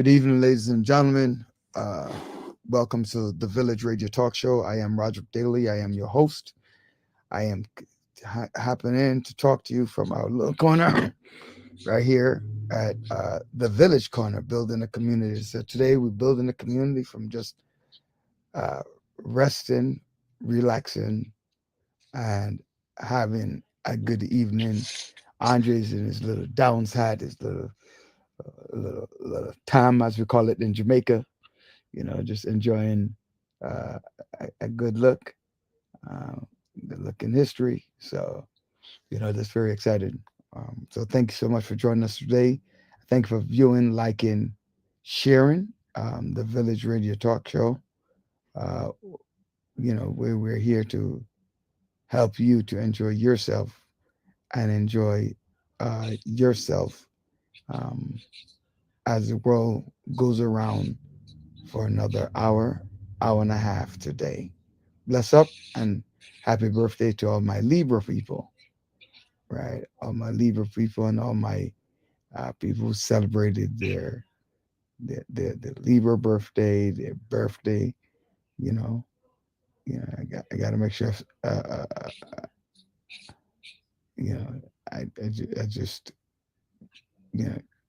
Good evening, ladies and gentlemen. Welcome to the Village Radio Talk Show. I am Roderick Daly. I am your host. I am happening to talk to you from our little corner right here at the Village Corner, building a community. So today we're building a community from just uh, resting, relaxing, and having a good evening. Andre's in his little Downs hat, his little time, as we call it in Jamaica. Just enjoying a uh, good look in history. So, that's very excited. So thank you so much for joining us today. Thank you for viewing, liking, sharing the Village Radio Talk Show. Uh, where we're here to help you to enjoy yourself and enjoy yourself um, as the world goes around for another hour and a half today. Bless up and happy birthday to all my Libra people, right? All my Libra people and all my people who celebrated their Libra birthday, their birthday. You know, I got to make sure. You know, I just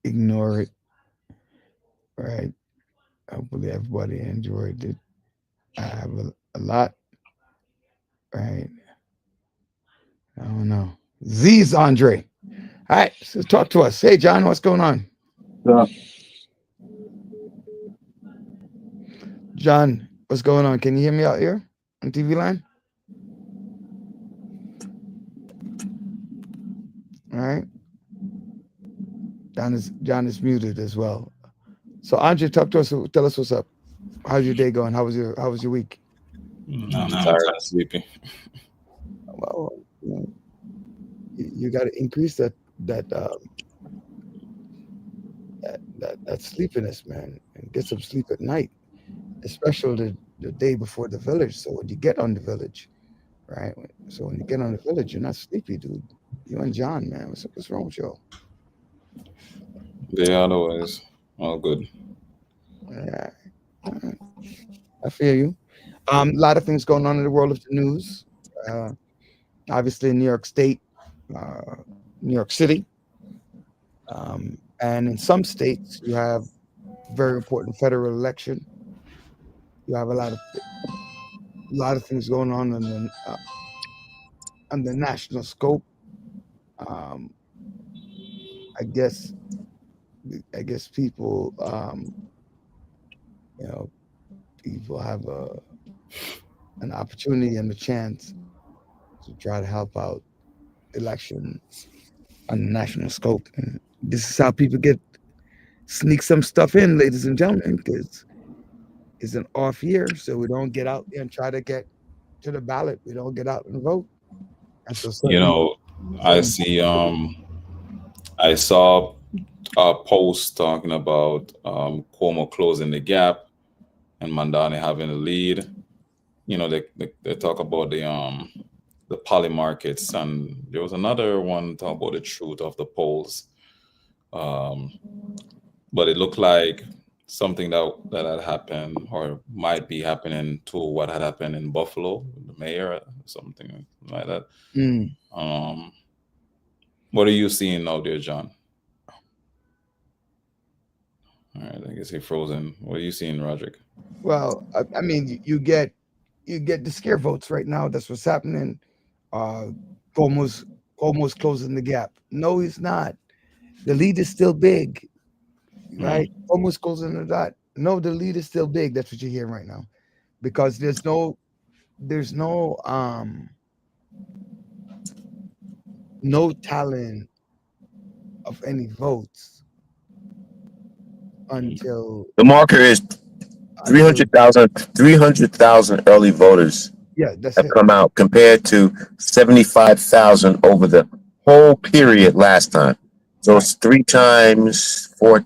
ignore it, right? Hopefully everybody enjoyed it. I have a lot, right? I don't know. Z's Andre. All right, so talk to us. Hey, John, what's going on? Yeah. John, what's going on? Can you hear me out here on TV line? All right. John is muted as well. So Andre, talk to us. Tell us what's up. How's your day going? How was your week? I'm tired and sleepy. Well, you got to increase that sleepiness, man, and get some sleep at night, especially the day before the village. So when you get on the village, right? So when you get on the village, you're not sleepy, dude. You and John, man, what's wrong with you? Yeah, otherwise, all good. Yeah, I feel you. A lot of things going on in the world of the news. Uh, Obviously, New York State, uh, New York City, and in some states, you have very important federal election. You have a lot of things going on the national scope. Um, I guess people you know people have an opportunity and a chance to try to help out election on the national scope. And this is how people sneak some stuff in, ladies and gentlemen, because it's an off year, so we don't get out there and try to get to the ballot. We don't get out and vote. And so You know, I certain see. I saw a post talking about Cuomo closing the gap and Mandani having the lead. They talk about the poly markets, and there was another one talking about the truth of the polls. Um, but it looked like something that had happened or might be happening to what had happened in Buffalo, the mayor, something like that. mm, Um, what are you seeing out there, John? All right, I guess he frozen. What are you seeing, Roderick? well, I mean, you get the scare votes right now. That's what's happening. Uh, Cuomo's closing the gap. No, he's not. The lead is still big, right? Mm. Almost closing the dot. No, the lead is still big. That's what you're hearing right now, because there's no talent of any votes until The marker is until 300,000 early voters yeah, that's have it. come out compared to 75,000 over the whole period last time. So Right, it's three times, four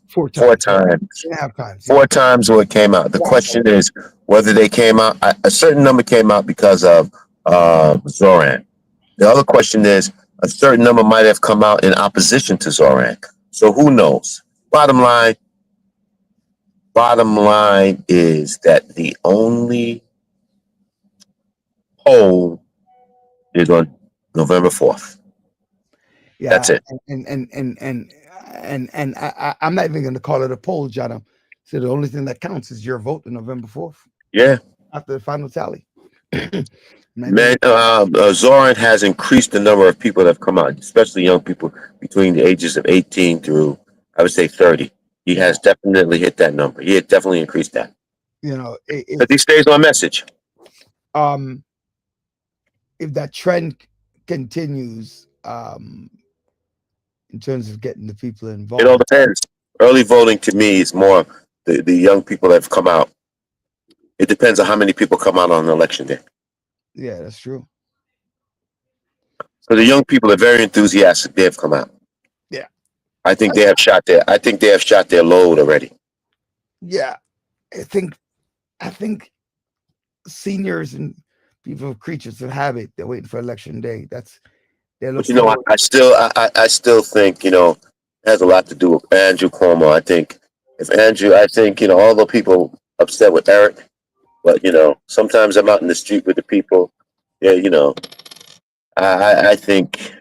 four times, times, 3.5 times. Yeah, four times what came out. The right. question is whether they came out, a certain number came out because of Zoran. The other question is a certain number might have come out in opposition to Zoran. So who knows? Bottom line, bottom line is that the only poll is on November 4th. Yeah, That's it. I'm not even going to call it a poll, John. So the only thing that counts is your vote on November 4th Yeah. after the final tally. Man, Zoran has increased the number of people that have come out, especially young people between the ages of 18 through, I would say, 30. He has definitely hit that number. He had definitely increased that. You know, But he stays on message. If that trend continues, in terms of getting the people involved, It all depends. Early voting to me is more the young people that have come out. It depends on how many people come out on election day. Yeah, that's true. So the young people are very enthusiastic. They have come out. Yeah, I think they have shot their load already. Yeah, I think seniors and people of creatures of habit, they're waiting for election day. They're But looking forward. I still think it has a lot to do with Andrew Cuomo. I think all the people upset with Eric, but sometimes I'm out in the street with the people. Yeah, I think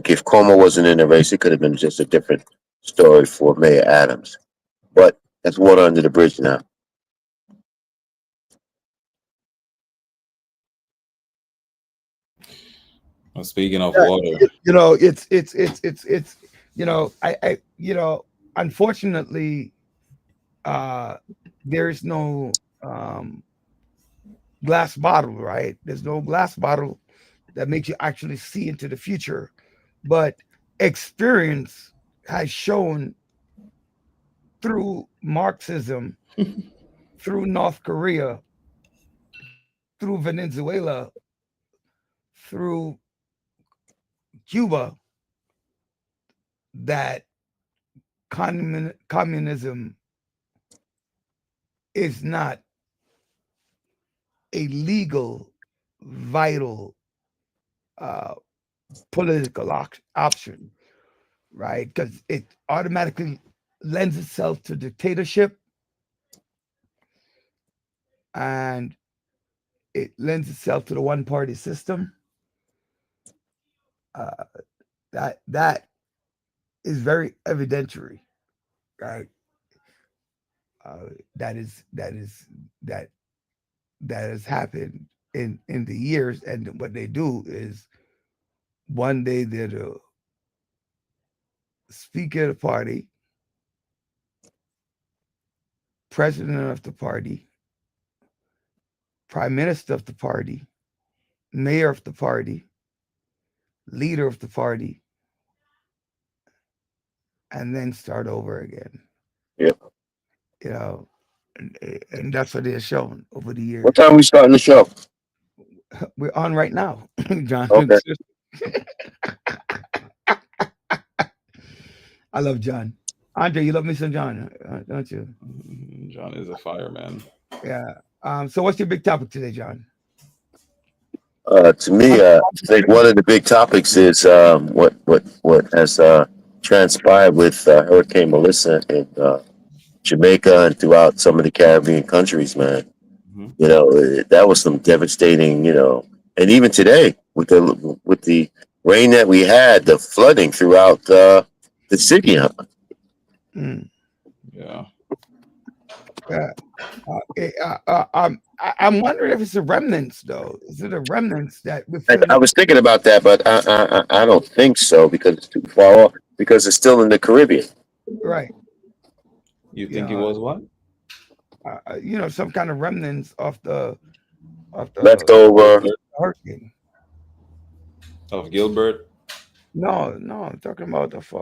if Cuomo wasn't in the race, it could have been just a different story for Mayor Adams. But that's water under the bridge now. Well, speaking of water, It's unfortunately, there's no glass bottle, right? There's no glass bottle that makes you actually see into the future, but experience has shown through Marxism, through North Korea, through Venezuela, through Cuba, that communism is not a legal, vital political option, right? Because it automatically lends itself to dictatorship, and it lends itself to the one-party system. That is very evidentiary, right? That has happened in the years, and what they do is one day they're the speaker of the party, president of the party, prime minister of the party, mayor of the party, leader of the party, and then start over again. Yep. And that's what they're shown over the years. What time are we starting the show? We're on right now, John. Okay. I love John. Andre, you love me some John, don't you? John is a fireman. Yeah. So what's your big topic today, John? To me, I think one of the big topics is what has transpired with Hurricane Melissa in Jamaica and throughout some of the Caribbean countries, man. Mm-hmm. That was some devastating, and even today with the rain that we had, the flooding throughout the city. Mm. Yeah. I'm wondering if it's a remnants, though. Is it a remnants that I was thinking about that, but I don't think so, because it's too far off, because it's still in the Caribbean. Right. You think it was what? Some kind of remnants of the leftover hurricane. Of Gilbert? No, I'm talking about of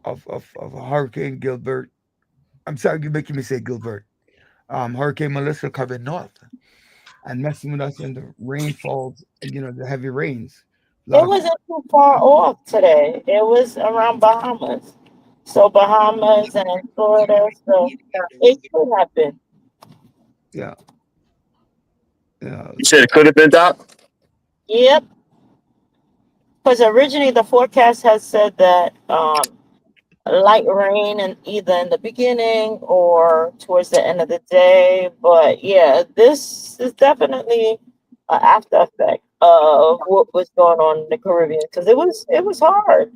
a Hurricane Gilbert. I'm sorry, you're making me say Gilbert. Hurricane Melissa coming north and messing with us in the rainfalls, the heavy rains. It wasn't too far off today. It was around Bahamas. So Bahamas and Florida. So it could happen. Yeah. You said it could have been, Doc? Yep. Because originally the forecast had said that light rain and either in the beginning or towards the end of the day. But yeah, this is definitely an after effect of what was going on in the Caribbean because it was hard.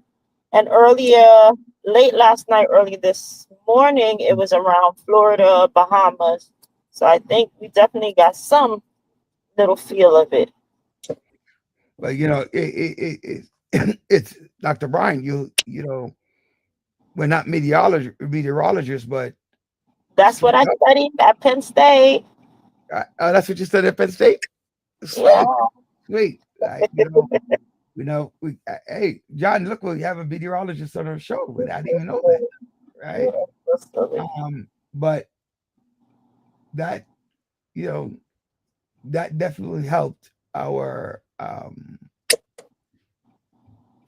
And earlier, late last night, early this morning, it was around Florida, Bahamas. So I think we definitely got some little feel of it. But it's Dr. Brian. You know, we're not meteorologists, but That's what I studied at Penn State. that's what you said at Penn State. Yeah. Sweet, sweet. Hey, John, look, we have a meteorologist on our show. But I didn't even know that, right? But that, that definitely helped our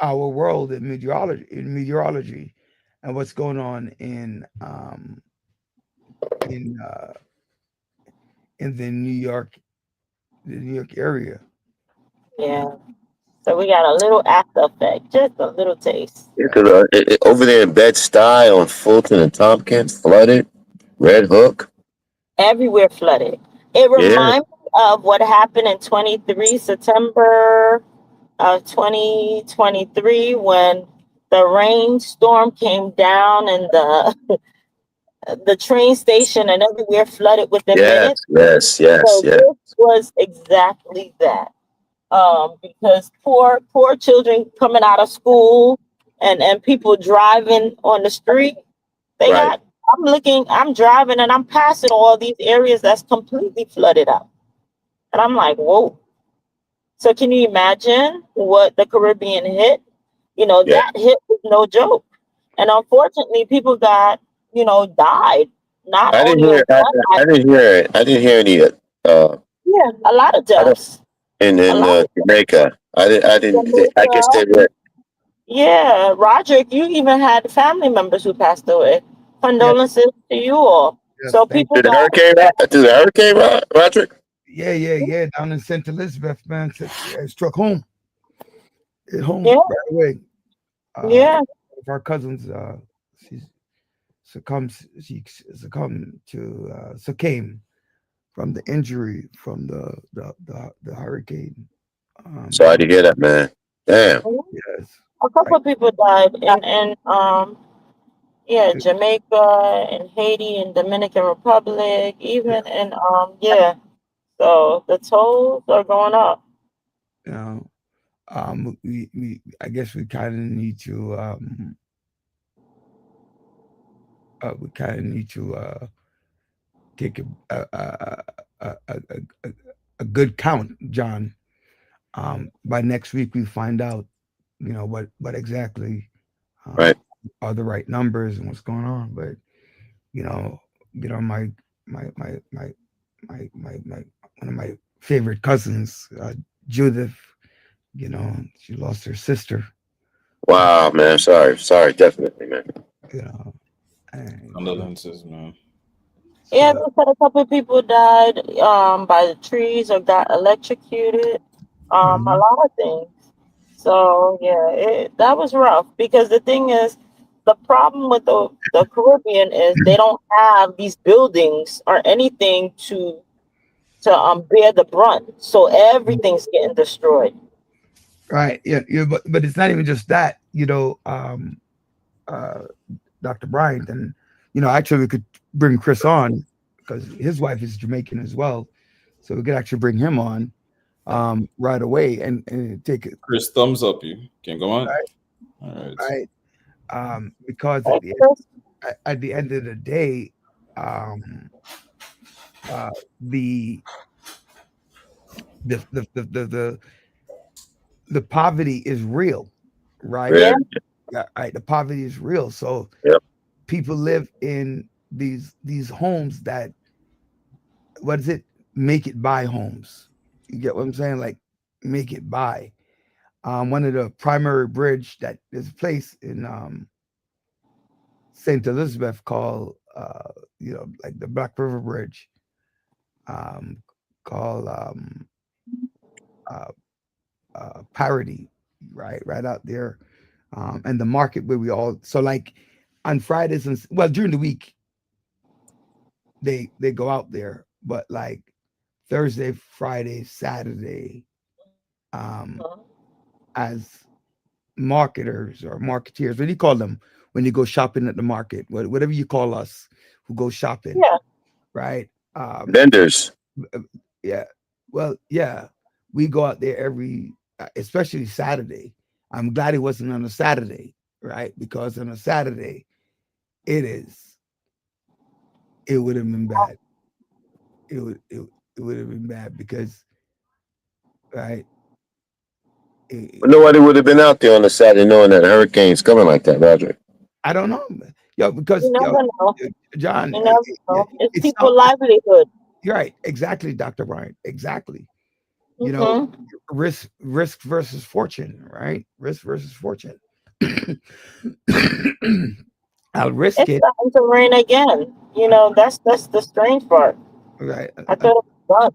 world in meteorology, and what's going on in the New York area. Yeah. So we got a little after effect, just a little taste. Yeah, 'cause, over there in Bed-Stuy on Fulton and Tompkins, flooded. Red Hook. Everywhere flooded. It Yeah, reminds me of what happened in 23 September of 2023 when the rainstorm came down and the train station and everywhere flooded within yes, minutes. yes, yes, So yes. this was exactly that. Because poor children coming out of school and people driving on the street, they Right. got. I'm driving and I'm passing all these areas that's completely flooded out, and I'm like, whoa. So can you imagine what the Caribbean hit? Yeah. That hit was no joke, and unfortunately, people died. Not I didn't only hear. on one I island, didn't hear. I didn't hear any. yeah, a lot of I don't, deaths, a in lot of Jamaica. I didn't. I didn't. I guess Jamaica. they were. Yeah, Roderick, you even had family members who passed away. Yes, Condolences to you all. yes, So thank people Through the got, hurricane. Through the hurricane, Roderick. you. Yeah. Down in St. Elizabeth, man, it struck home. It home yeah, right away. One yeah, of our cousins, she succumbed from the injury from the hurricane. Sorry to hear that, man. Damn. Yes, a couple like of people died yeah, Jamaica and Haiti and Dominican Republic, even in yeah. So the tolls are going up. you know, we I guess we kind of need to take a, a good count, John. By next week, we find out, what exactly um, Right. are the right numbers and what's going on. But you know, my my my my my one of my favorite cousins, Judith. She lost her sister. Uh, Wow, man. Sorry. Sorry. Definitely, man. you know, and Condolences, man. Yeah, so they said a couple of people died by the trees or got electrocuted. A mhm. lot of things. So yeah, that was rough because the thing is, the problem with the Caribbean is they don't have these buildings or anything to bear the brunt. So everything's getting destroyed. Right, yeah, but it's not even just that. Uh, Dr. Bryant, and actually we could bring Chris on because his wife is Jamaican as well, so we could actually bring him on right away and take it Chris, thumbs up. You can go on. right, All right. right, because Hey, Chris. at the end of the day, um, uh, the the the poverty is real, right? Yeah. Yeah, Yeah, right. The poverty is real, so Yep. people live in these homes that, what is it, make it buy homes. You get what I'm saying? Like, make it buy. One of the primary bridge that is a place in St. Elizabeth called like the Black River Bridge, um called uh Parody, right out there, and the market where we all, so like on Fridays and well during the week they go out there, but like Thursday, Friday, Saturday, Mhm. as marketers or marketeers, what do you call them when you go shopping at the market? Whatever you call us who go shopping, Yeah. right? Vendors. Yeah. Well, yeah, we go out there every, especially Saturday. I'm glad it wasn't on a Saturday, right? Because on a Saturday, it would have been bad. It would have been bad because, right? But nobody would have been out there on a Saturday knowing that a hurricane's coming like that, Roger. I don't know, yo, because You yo, never know. John, You never know. It's it's people not. livelihood. You're right, exactly, Dr. Bryant, exactly. You know, Mhm. risk versus fortune, right? Risk versus fortune. I'll risk It's it, starting to rain again. That's the strange part. right? I thought it was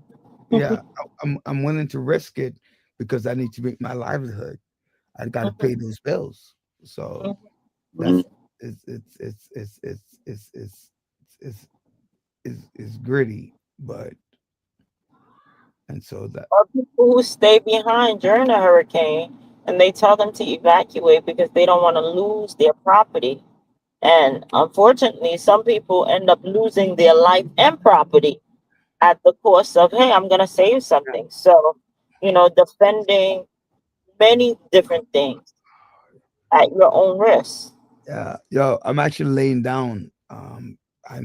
Yeah, done. I'm willing to risk it because I need to make my livelihood. I got to pay those bills. So Mhm. that's it's it's gritty, but and so that Or people who stay behind during a hurricane and they tell them to evacuate because they don't want to lose their property. And unfortunately, some people end up losing their life and property at the cost of, hey, I'm going to save something. So, defending many different things at your own risk. yeah, yo, I'm actually laying down. I'm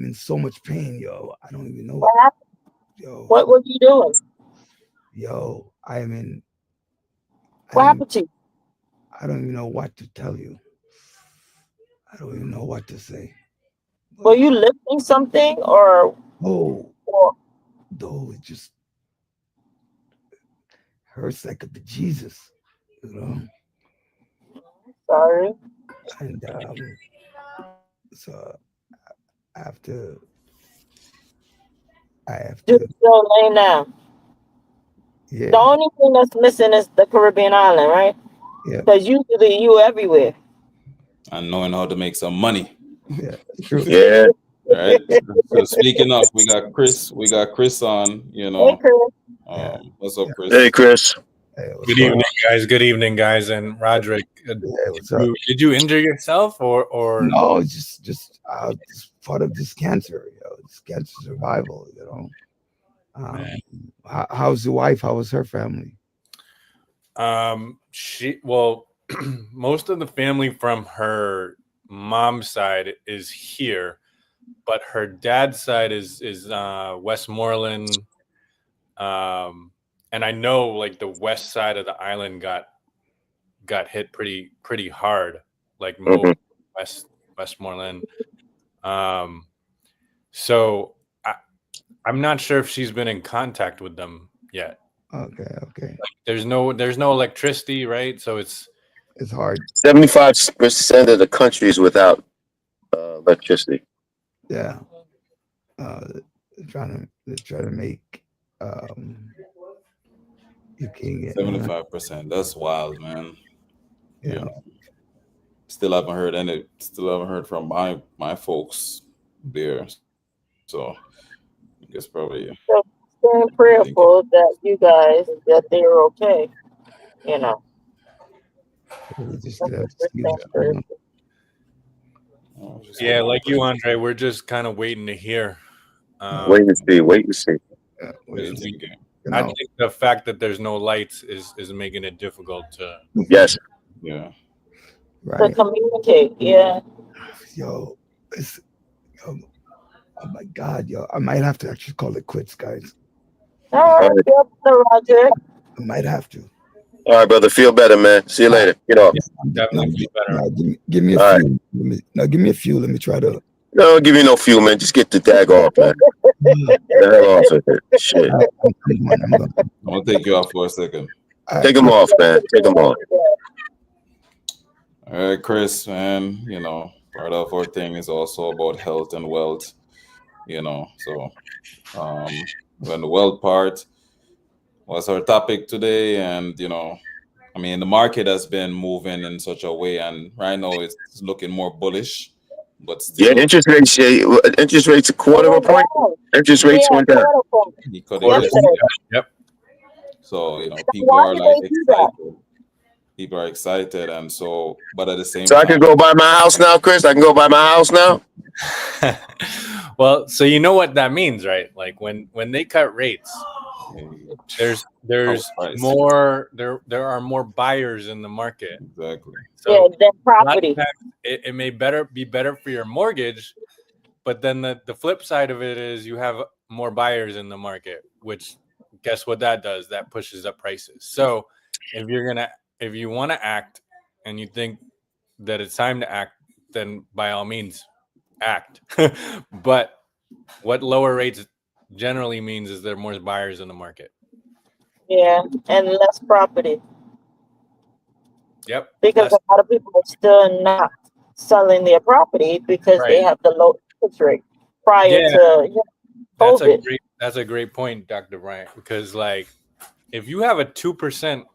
in so much pain, yo. I don't even know, What happened? yo, What were you doing? yo. I What don't even, happened to you? I don't even know what to tell you. I don't even know what to say. Were But you lifting something oh, or though it just hurts like a bejesus, you know. sorry? And so I have to, I have Just to, still laying down. yeah, The only thing that's missing is the Caribbean island, right? yeah, Because usually you everywhere. And knowing how to make some money. yeah, true. Yeah. Right. So speaking of, we got Chris. We got Chris on. Hey, Chris. Yeah, What's up, yeah. Hey, Chris? Chris. Hey, what's Good going evening, on? guys. Good evening, guys. And Roderick, Hey, what's up? did you injure yourself or No, just part of this cancer, this cancer survival, man? How's the wife? How was her family? Well, most of the family from her mom's side is here, but her dad's side is Westmoreland. And I know like the west side of the island got hit pretty hard, like Mhm. Westmoreland. Um, so I'm not sure if she's been in contact with them yet. Okay. There's no electricity, right? So it's It's hard. 75% of the country is without electricity. Yeah. They're trying to make you can get 75%. That's wild, man. yeah. You know, still haven't heard from my folks there. So I guess probably So staying thinking. prayerful that you guys that they're okay. You know, We just that's have what to we're see staying what's going on. prayerful. Just yeah, hope and like you, pray. Andre. We're just kind of waiting to hear. Wait and see. Wait and see. Wait Just and see. thinking. You I know, think the fact that there's no lights is making it difficult to. Yes. Yeah. To right? communicate, yeah. Yo, it's yo, oh my God, yo, I might have to actually call it quits, guys. All All right, right. Mr. Roger. I might have to. All right, brother. Feel better, man. See you later. Get off. Definitely feel better. Give me a All right. few. Give me a few. Let me try to. No, don't give you no fuel, man. Just get the dag off, man. Get the hell off of it. Shit. I'm going. I'm gonna take you off for a second. Take them off, man. Take them off. All right, Chris, man. Part of our thing is also about health and wealth. So when the wealth part was our topic today, and the market has been moving in such a way, and right now it's looking more bullish. but Yeah, still, interest rates a quarter of a point. Interest rates Yeah, went down. quarter point. he could Quarter have. Yesterday. Yep. So you know, So people why are did like they do that? excited. People are excited, and so, but at the same So I can time, go buy my house now, Chris. I can go buy my house now. Well, so you know what that means, right? Like when they cut rates, there's house price. more there are more buyers in the market. Exactly. So Yeah, their a lot of property. times it may be better for your mortgage, but then the flip side of it is you have more buyers in the market, which guess what that does? That pushes up prices. So if you want to act and you think that it's time to act, then by all means act. But what lower rates generally means is there are more buyers in the market. Yeah, and less property Yep. because a lot of people are still not selling their property because they Right. have the low interest rate prior Yeah. to COVID. That's a great point, Dr. Bryant, because like if you have a 2%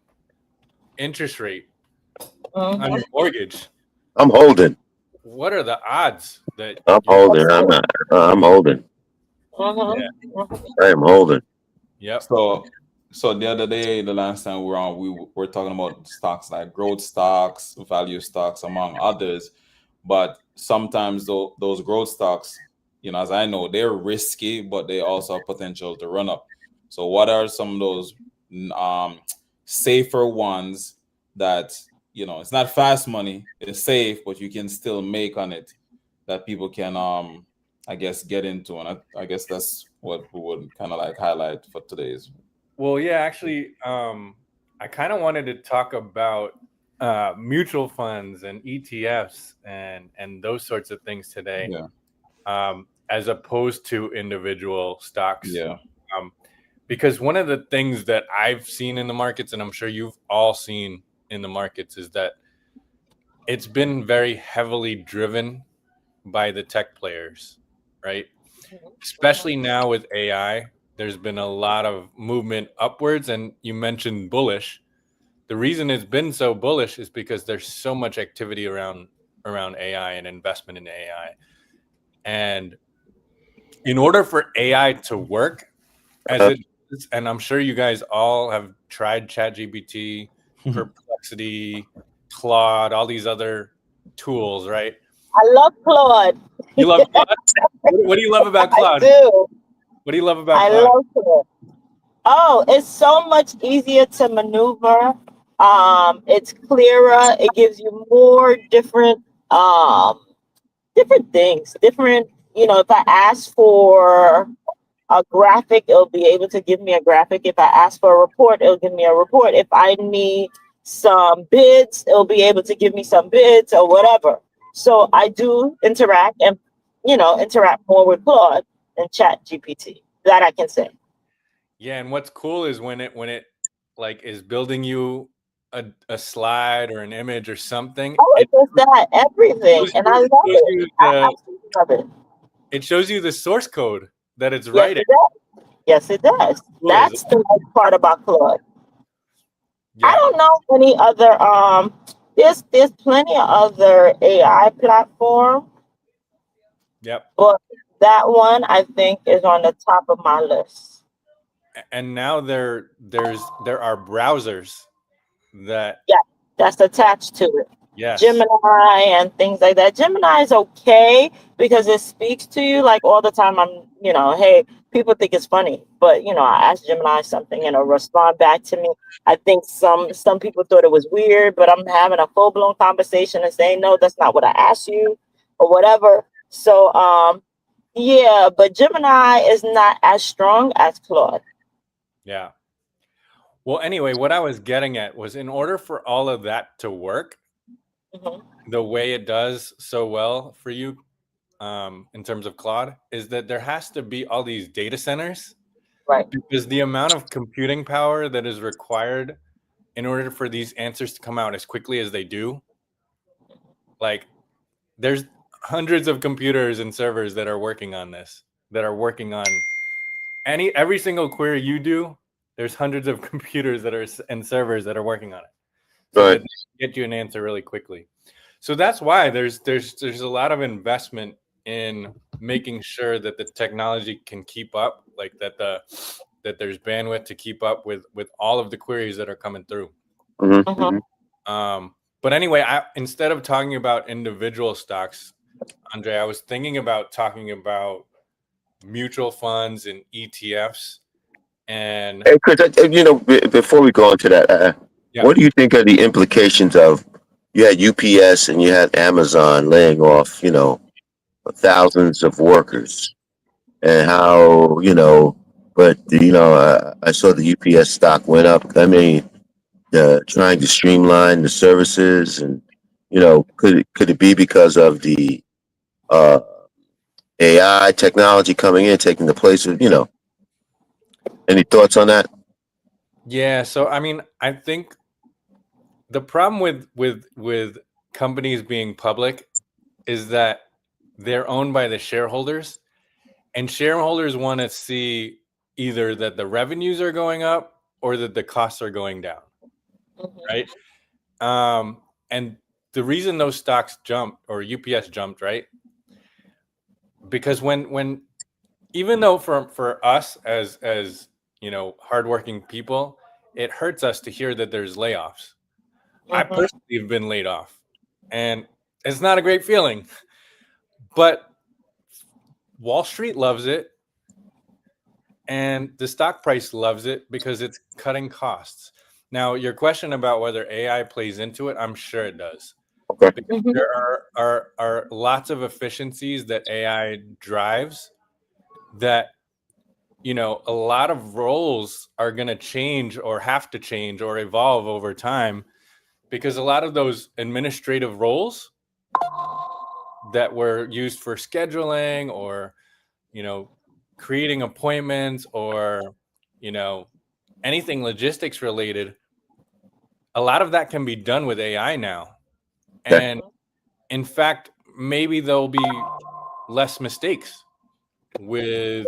interest rate on Mhm. your mortgage, I'm holding. what are the odds that I'm you're holding. I'm not. I'm holding. Mhm. Yeah. Mhm. I am holding. Yep. So the other day, the last time we were on, we were talking about stocks like growth stocks, value stocks, among others. But sometimes those growth stocks, you know, as I know, they're risky, but they also have potential to run up. So what are some of those safer ones that, you know, it's not fast money, it's safe, but you can still make on it that people can I guess get into, and I guess that's what we would kind of like highlight for today's. Well, yeah, actually, I kind of wanted to talk about mutual funds and ETFs and those sorts of things today, as opposed to individual stocks. Yeah. Because one of the things that I've seen in the markets, and I'm sure you've all seen in the markets, is that it's been very heavily driven by the tech players, right? Especially now with AI, there's been a lot of movement upwards. And you mentioned bullish. The reason it's been so bullish is because there's so much activity around AI and investment in AI. And in order for AI to work as it is, and I'm sure you guys all have tried ChatGPT, Perplexity, Claude, all these other tools, right? I love Claude. You love Claude? What do you love about I Claude? do. What do you love about I Claude? love Claude. Oh, it's so much easier to maneuver. It's clearer. It gives you more different things. Different, if I ask for a graphic, it'll be able to give me a graphic. If I ask for a report, it'll give me a report. If I need some bids, it'll be able to give me some bids or whatever. So I do interact and interact more with Claude and Chat GPT. That I can say. Yeah, and what's cool is when it like is building you a slide or an image or something. Oh, it does that everything, and I love it. I absolutely love it. It shows you the source code that it's Yes, writing. it does. Yes, it does. Cool, is That's the nice part about Claude. Yeah. I don't know any other. There's plenty of other AI platform, Yep. but that one I think is on the top of my list. And now there are browsers that That's attached to it. yes. Gemini and things like that. Gemini is okay because it speaks to you like all the time. Hey, people think it's funny, but I ask Gemini something and it'll respond back to me. I think some people thought it was weird, but I'm having a full blown conversation and saying, no, that's not what I asked you or whatever. So, yeah, but Gemini is not as strong as Claude. Yeah. Well, anyway, what I was getting at was in order for all of that to work the way it does so well for you, in terms of Claude, is that there has to be all these data centers, right? Because the amount of computing power that is required in order for these answers to come out as quickly as they do, like there's hundreds of computers and servers that are working on this, that are working on every single query you do. There's hundreds of computers and servers that are working on it, so that they get you an answer really quickly. So that's why there's a lot of investment in making sure that the technology can keep up, like that there's bandwidth to keep up with all of the queries that are coming through. Mhm. But anyway, instead of talking about individual stocks, Andre, I was thinking about talking about mutual funds and ETFs. And Hey, Chris, before we go into that, Yeah. what do you think are the implications of you had UPS and you had Amazon laying off, thousands of workers, and how, but I saw the UPS stock went up. I mean, trying to streamline the services, and could it be because of the uh, AI technology coming in, taking the place of, any thoughts on that? yeah, so I mean, I think the problem with companies being public is that they're owned by the shareholders, and shareholders want to see either that the revenues are going up or that the costs are going down, Mhm. right? And the reason those stocks jumped, or UPS jumped, right? Because when even though for us as hardworking people, it hurts us to hear that there's layoffs. I Mhm. personally have been laid off, and it's not a great feeling. But Wall Street loves it, and the stock price loves it because it's cutting costs. Now, your question about whether AI plays into it, I'm sure it does. Okay. Because Mhm. there are lots of efficiencies that AI drives that a lot of roles are going to change or have to change or evolve over time, because a lot of those administrative roles that were used for scheduling or creating appointments or anything logistics related, a lot of that can be done with AI now. Okay. And in fact, maybe there'll be less mistakes with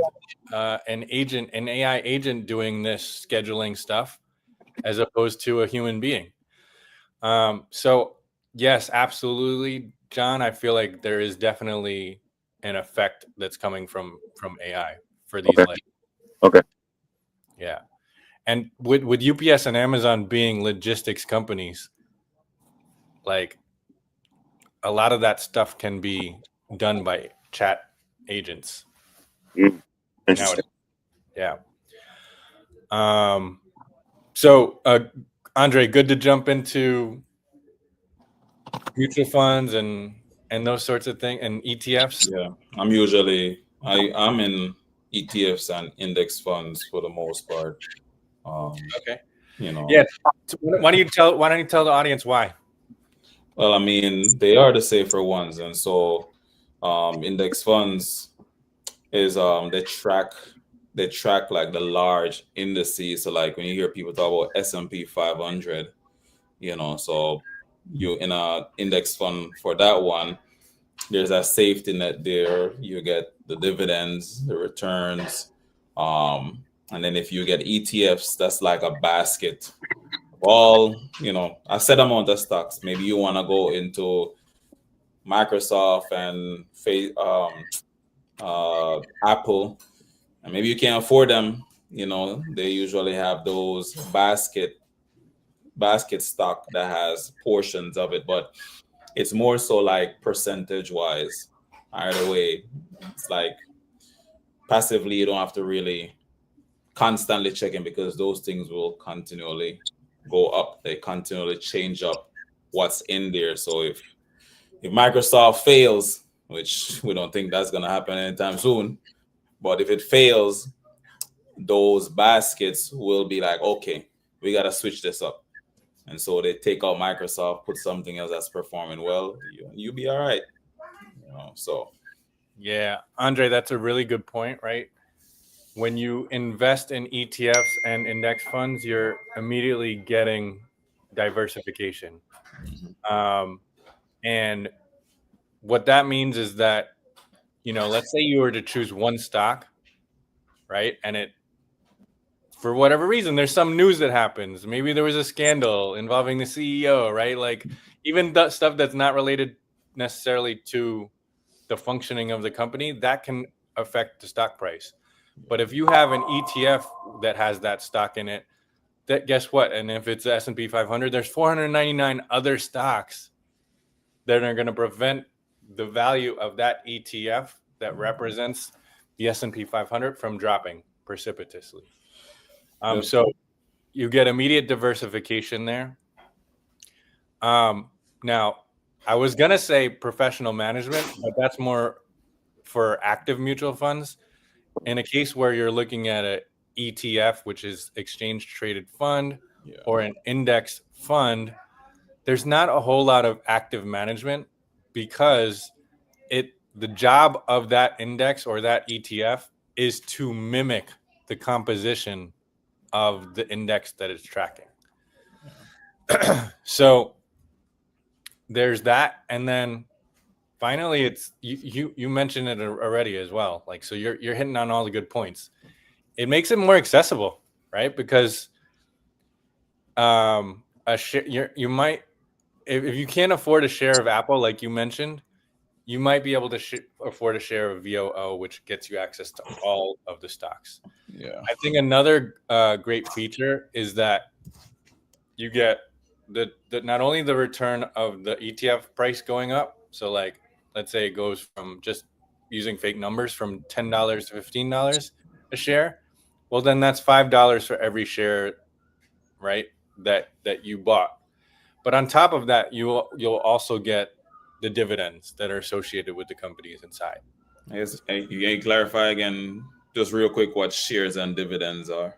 an AI agent doing this scheduling stuff as opposed to a human being. So yes, absolutely, John. I feel like there is definitely an effect that's coming from AI for these Okay. Okay. Yeah. And with UPS and Amazon being logistics companies, like a lot of that stuff can be done by chat agents Interesting. nowadays. Yeah. So Andre, good to jump into mutual funds and those sorts of things and ETFs. Yeah, I'm in ETFs and index funds for the most part. Okay. You know, Yeah. So why don't you tell the audience why? well, I mean, they are the safer ones, and so index funds is they track like the large indices. So like when you hear people talk about S&P 500, so you in a index fund for that one, there's a safety net there. You get the dividends, the returns, and then if you get ETFs, that's like a basket of all a set amount of stocks. Maybe you want to go into Microsoft and Apple, and maybe you can't afford them. They usually have those basket stock that has portions of it, but it's more so like percentage wise. Either way, it's like passively you don't have to really constantly checking, because those things will continually go up. They continually change up what's in there. So if Microsoft fails, which we don't think that's going to happen anytime soon, but if it fails, those baskets will be like, okay, we got to switch this up. And so they take out Microsoft, put something else that's performing well, you'll be all right. So Yeah, Andre, that's a really good point, right? When you invest in ETFs and index funds, you're immediately getting diversification. And what that means is that, let's say you were to choose one stock, right? And for whatever reason, there's some news that happens. Maybe there was a scandal involving the CEO, right? Like even that stuff that's not related necessarily to the functioning of the company, that can affect the stock price. But if you have an ETF that has that stock in it, that guess what? And if it's the S&P 500, there's 499 other stocks that are going to prevent the value of that ETF that represents the S&P 500 from dropping precipitously. So you get immediate diversification there. Now, I was going to say professional management, but that's more for active mutual funds. In a case where you're looking at an ETF, which is exchange traded fund, or an index fund, there's not a whole lot of active management because the job of that index or that ETF is to mimic the composition of the index that it's tracking. So there's that, and then finally, it's you mentioned it already as well. Like, so you're hitting on all the good points. It makes it more accessible, right? Because you might, if you can't afford a share of Apple, like you mentioned, you might be able to afford a share of VOO, which gets you access to all of the stocks. Yeah. I think another great feature is that you get the not only the return of the ETF price going up. So like, let's say it goes from, just using fake numbers, from $10 to $15 a share. Well, then that's $5 for every share, right? That you bought. But on top of that, you'll also get the dividends that are associated with the companies inside. I guess you can clarify again, just real quick, what shares and dividends are.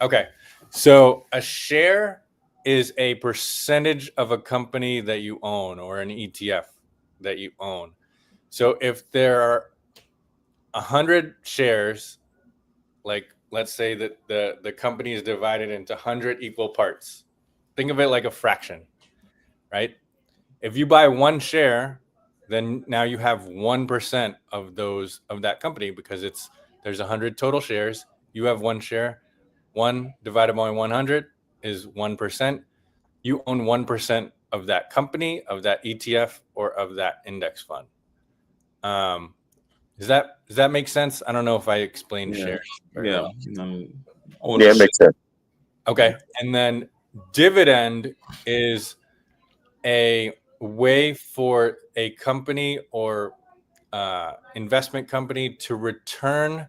Okay. So a share is a percentage of a company that you own, or an ETF that you own. So if there are 100 shares, like let's say that the company is divided into 100 equal parts. Think of it like a fraction, right? If you buy one share, then now you have 1% of that company, because there's 100 total shares. You have one share. 1 divided by 100 is 1%. You own 1% of that company, of that ETF, or of that index fund. Does that make sense? I don't know if I explained shares. Yeah, it makes sense. Okay. And then dividend is a way for a company or investment company to return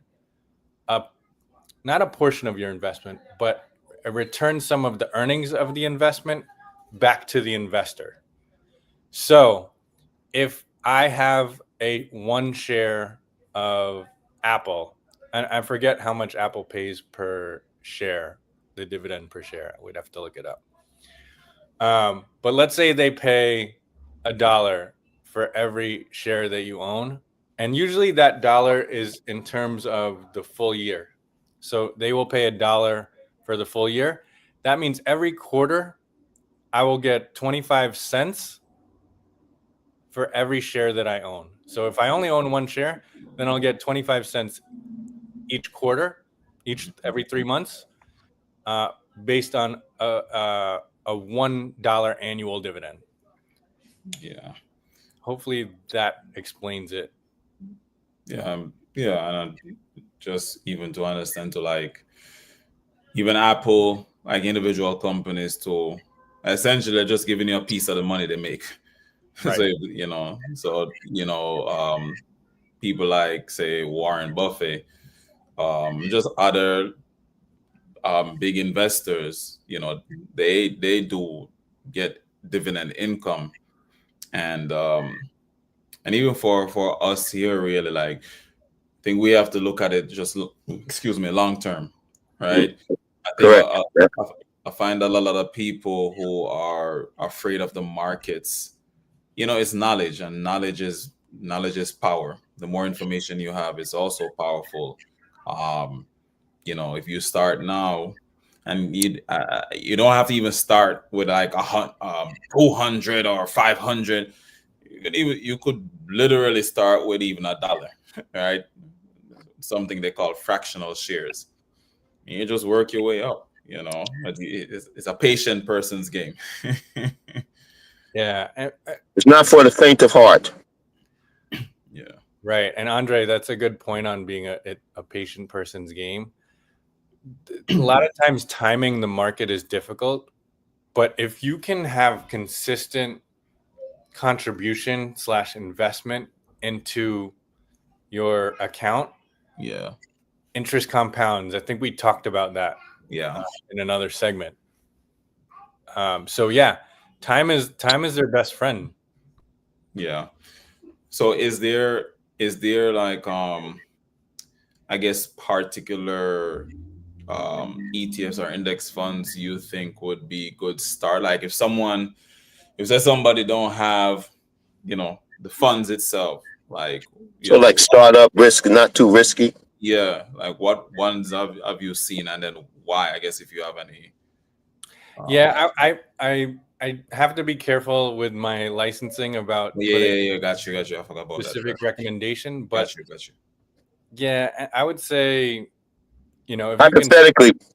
not a portion of your investment, but return some of the earnings of the investment back to the investor. So if I have one share of Apple, and I forget how much Apple pays per share, the dividend per share, we'd have to look it up. But let's say they pay $1 for every share that you own. And usually that dollar is in terms of the full year. So they will pay $1 for the full year. That means every quarter I will get 25 cents for every share that I own. So if I only own one share, then I'll get 25 cents each quarter, every 3 months, based on a $1 annual dividend. Yeah. Hopefully that explains it. Yeah. And just even to understand, to like, even Apple, like individual companies, to essentially just giving you a piece of the money they make. Right. So people like, say, Warren Buffett, just other big investors, they do get dividend income, and even for us here, really, like, I think we have to look at it just long term, right? I think I find a lot of people who are afraid of the markets. It's knowledge, and knowledge is power. The more information you have is also powerful. If you start now, and you don't have to even start with like 200 or 500. You could literally start with even $1, right? Something they call fractional shares. and you just work your way up. But it's a patient person's game. Yeah. It's not for the faint of heart. Yeah. Right. And Andre, that's a good point on being a patient person's game. A lot of times timing the market is difficult, but if you can have consistent contribution / investment into your account, Yeah. interest compounds. I think we talked about that Yeah. in another segment. So yeah, time is their best friend. Yeah. So is there like I guess particular ETFs or index funds you think would be good start? Like if somebody don't have, the funds itself, like So like startup risk, not too risky. yeah, like what ones have you seen, and then why? I guess if you have any. Yeah, I have to be careful with my licensing about Yeah. Got you. I forgot about specific that. recommendation, but Got you. yeah, I would say, if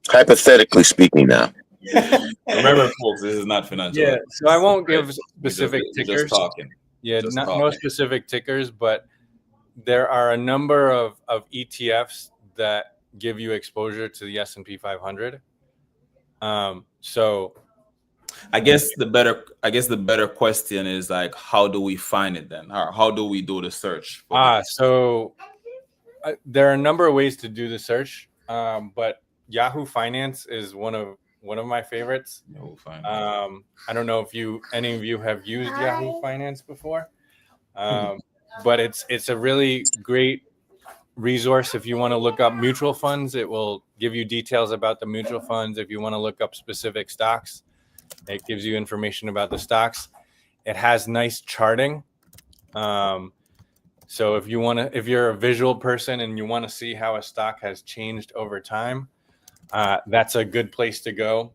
Hypothetically speaking, now. Remember, folks, this is not financial. Yeah, so I won't give specific we're tickers. just talking. Yeah, Just no specific tickers, but there are a number of ETFs that give you exposure to the S&P 500. So I guess the better question is like, how do we find it then? Or how do we do the search? So there are a number of ways to do the search, but Yahoo Finance is one of my favorites. Yahoo Finance. I don't know if any of you have used Yahoo Finance before, but it's a really great resource if you want to look up mutual funds. It will give you details about the mutual funds. If you want to look up specific stocks, it gives you information about the stocks. It has nice charting. So if you're a visual person and you want to see how a stock has changed over time, that's a good place to go.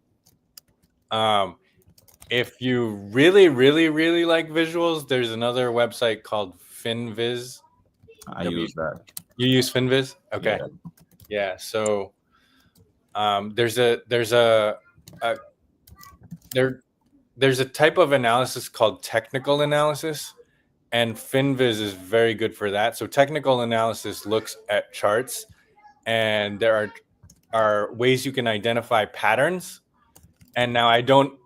If you really, really, really like visuals, there's another website called FinViz. I use that. You use FinViz? Okay. Yeah. So there's a type of analysis called technical analysis, and FinViz is very good for that. So technical analysis looks at charts, and there are ways you can identify patterns. And now I don't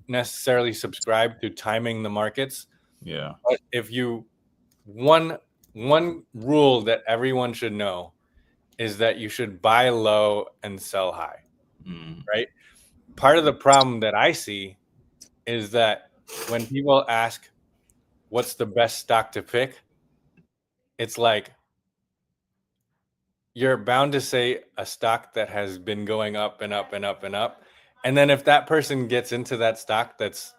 necessarily subscribe to timing the markets. Yeah. But if you one rule that everyone should know is that you should buy low and sell high. Right? Part of the problem that I see is that when people ask what's the best stock to pick, it's like you're bound to say a stock that has been going up and up and up and up. And then if that person gets into that stock that's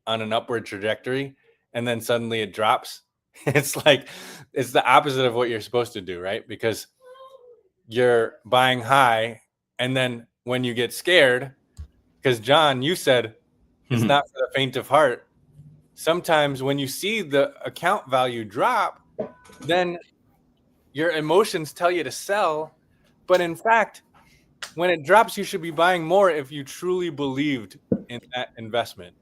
on an upward trajectory and then suddenly it drops, it's like it's the opposite of what you're supposed to do, right? Because you're buying high, and then when you get scared, because John, you said it's not for the faint of heart. Sometimes when you see the account value drop, then your emotions tell you to sell. But in fact, when it drops, you should be buying more if you truly believed in that investment.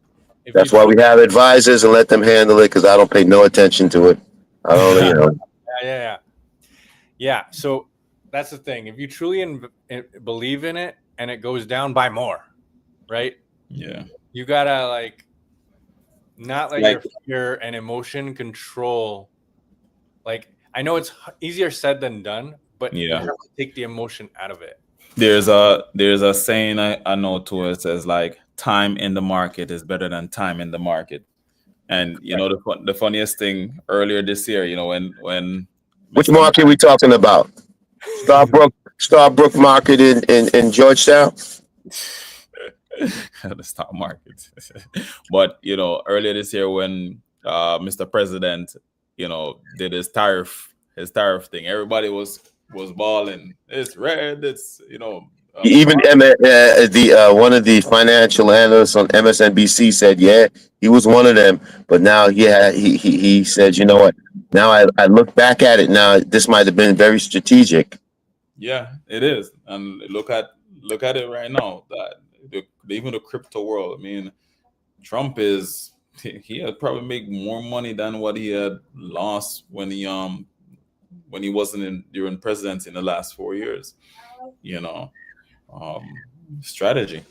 That's why we have advisors and let them handle it, because I don't pay no attention to it. I don't, Yeah. So that's the thing. If you truly believe in it and it goes down, buy more, right? Yeah. You gotta not let your fear and emotion control. Like, I know it's easier said than done, but you have to take the emotion out of it. There's a saying I know too. It says like, time in the market is better than time in the market. And the funniest thing earlier this year, when which market we talking about? Starbrook Market in Georgetown. The stock market. But earlier this year when Mr. President did his tariff thing, everybody was balling. It's red. It's even one of the financial analysts on MSNBC said, yeah, he was one of them. But now he said, you know what? Now I look back at it now, this might have been very strategic. Yeah, it is. And look at it right now. That even the crypto world. I mean, Trump is he had probably make more money than what he had lost when he wasn't in during presidency in the last 4 years. You know, strategy.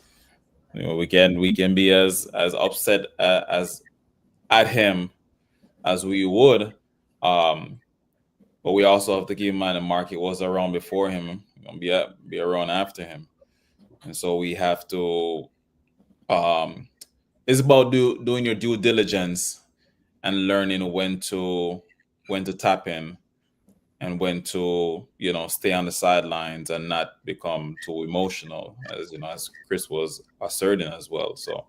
You know, we can be as upset as at him as we would, um, but we also have to keep in mind the market was around before him, gonna be around after him, and so we have to. Um, it's about doing your due diligence and learning when to tap in and when to stay on the sidelines and not become too emotional, as Chris was asserting as well. So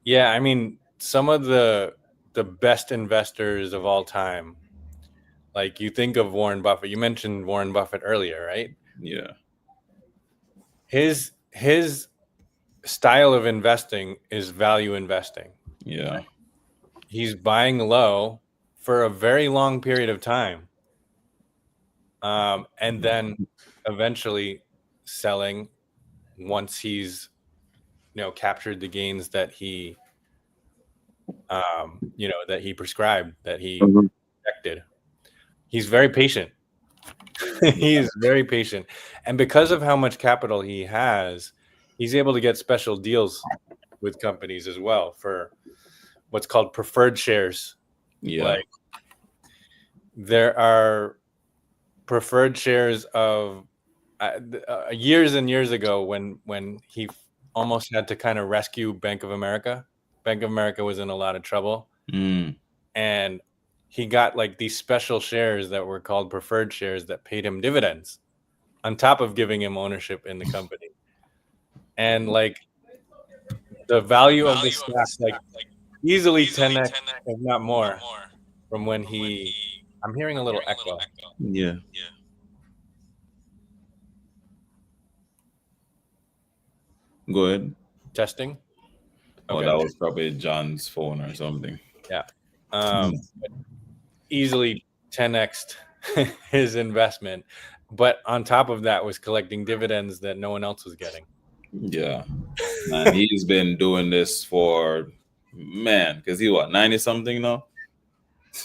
Yeah, I mean, some of the best investors of all time, like you think of Warren Buffett. You mentioned Warren Buffett earlier, right? yeah, His style of investing is value investing. yeah, He's buying low for a very long period of time, and then eventually selling once he's captured the gains that he that he prescribed, that he Mhm. expected. He's very patient. He's very patient, and because of how much capital he has, he's able to get special deals with companies as well for what's called preferred shares. yeah. Like there are preferred shares of years and years ago when he almost had to kind of rescue Bank of America. Bank of America was in a lot of trouble, Mm. and he got like these special shares that were called preferred shares that paid him dividends on top of giving him ownership in the company. And like the value of the stock, like easily 10x, if not more, from when he. I'm hearing a little echo. Yeah. Go ahead. Testing. Oh, Okay. that was probably John's phone or something. Yeah. Easily 10x his investment, but on top of that was collecting dividends that no one else was getting. Yeah, man, he's been doing this for because he 90 something now.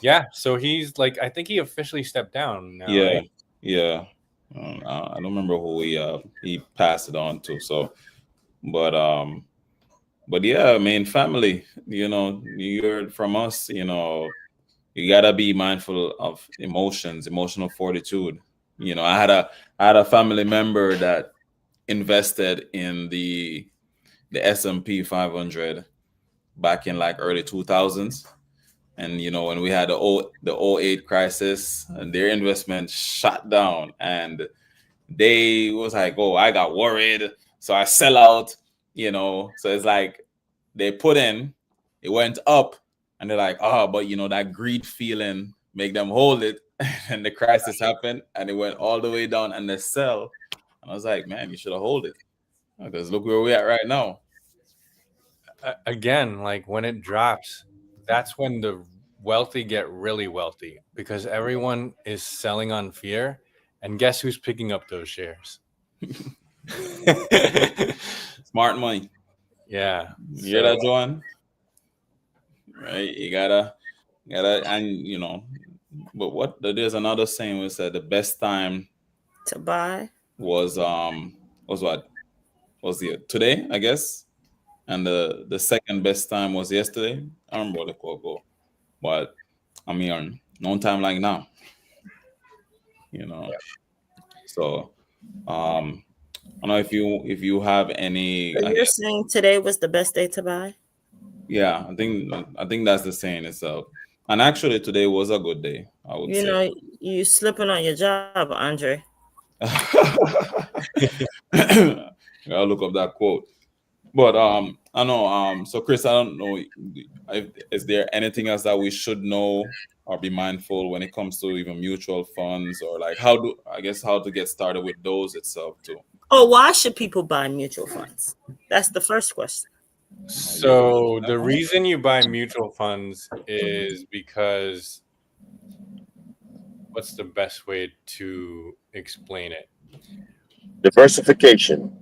Yeah, so he's like, I think he officially stepped down now, Yeah, right? yeah. I don't remember who he passed it on to. So, but yeah, I mean, family. You heard from us. You gotta be mindful of emotions, emotional fortitude. I had a family member that invested in the S&P 500 back in like early 2000s, and when we had the '08 crisis, and their investment shot down, and they was like, oh, I got worried, so I sell out. So it's like they put in, it went up, and they're like, oh, but that greed feeling make them hold it, and the crisis happened, and it went all the way down, and they sell. And I was like, man, you should have hold it, because look where we're at right now. Again, like when it drops, that's when the wealthy get really wealthy because everyone is selling on fear. And guess who's picking up those shares? Smart money. Yeah. You hear that, Joanne? Right? You gotta, and but there's another saying was that the best time To buy. was what was the today, I guess, and the second best time was yesterday. I don't remember what the quote go, but I mean, no time like now. So I don't know if you have any. So you're saying today was the best day to buy? Yeah, I think that's the saying itself. And actually, today was a good day, I would say. You slipping on your job, Andre. I'll look up that quote. But I know. So Chris, I don't know. Is there anything else that we should know or be mindful when it comes to even mutual funds, or like how to get started with those itself too? Oh, why should people buy mutual funds? That's the first question. So the reason you buy mutual funds is because what's the best way to explain it. Diversification.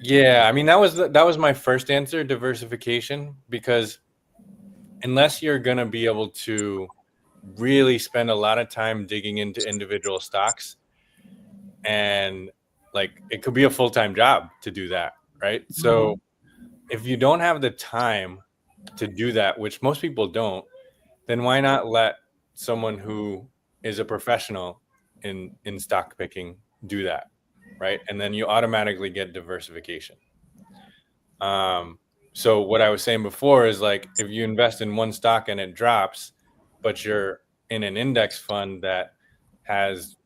Yeah, I mean that was my first answer, diversification, because unless you're going to be able to really spend a lot of time digging into individual stocks, and like it could be a full-time job to do that, right? So if you don't have the time to do that, which most people don't, then why not let someone who is a professional in stock picking do that, right? And then you automatically get diversification. So what I was saying before is like if you invest in one stock and it drops, but you're in an index fund that has,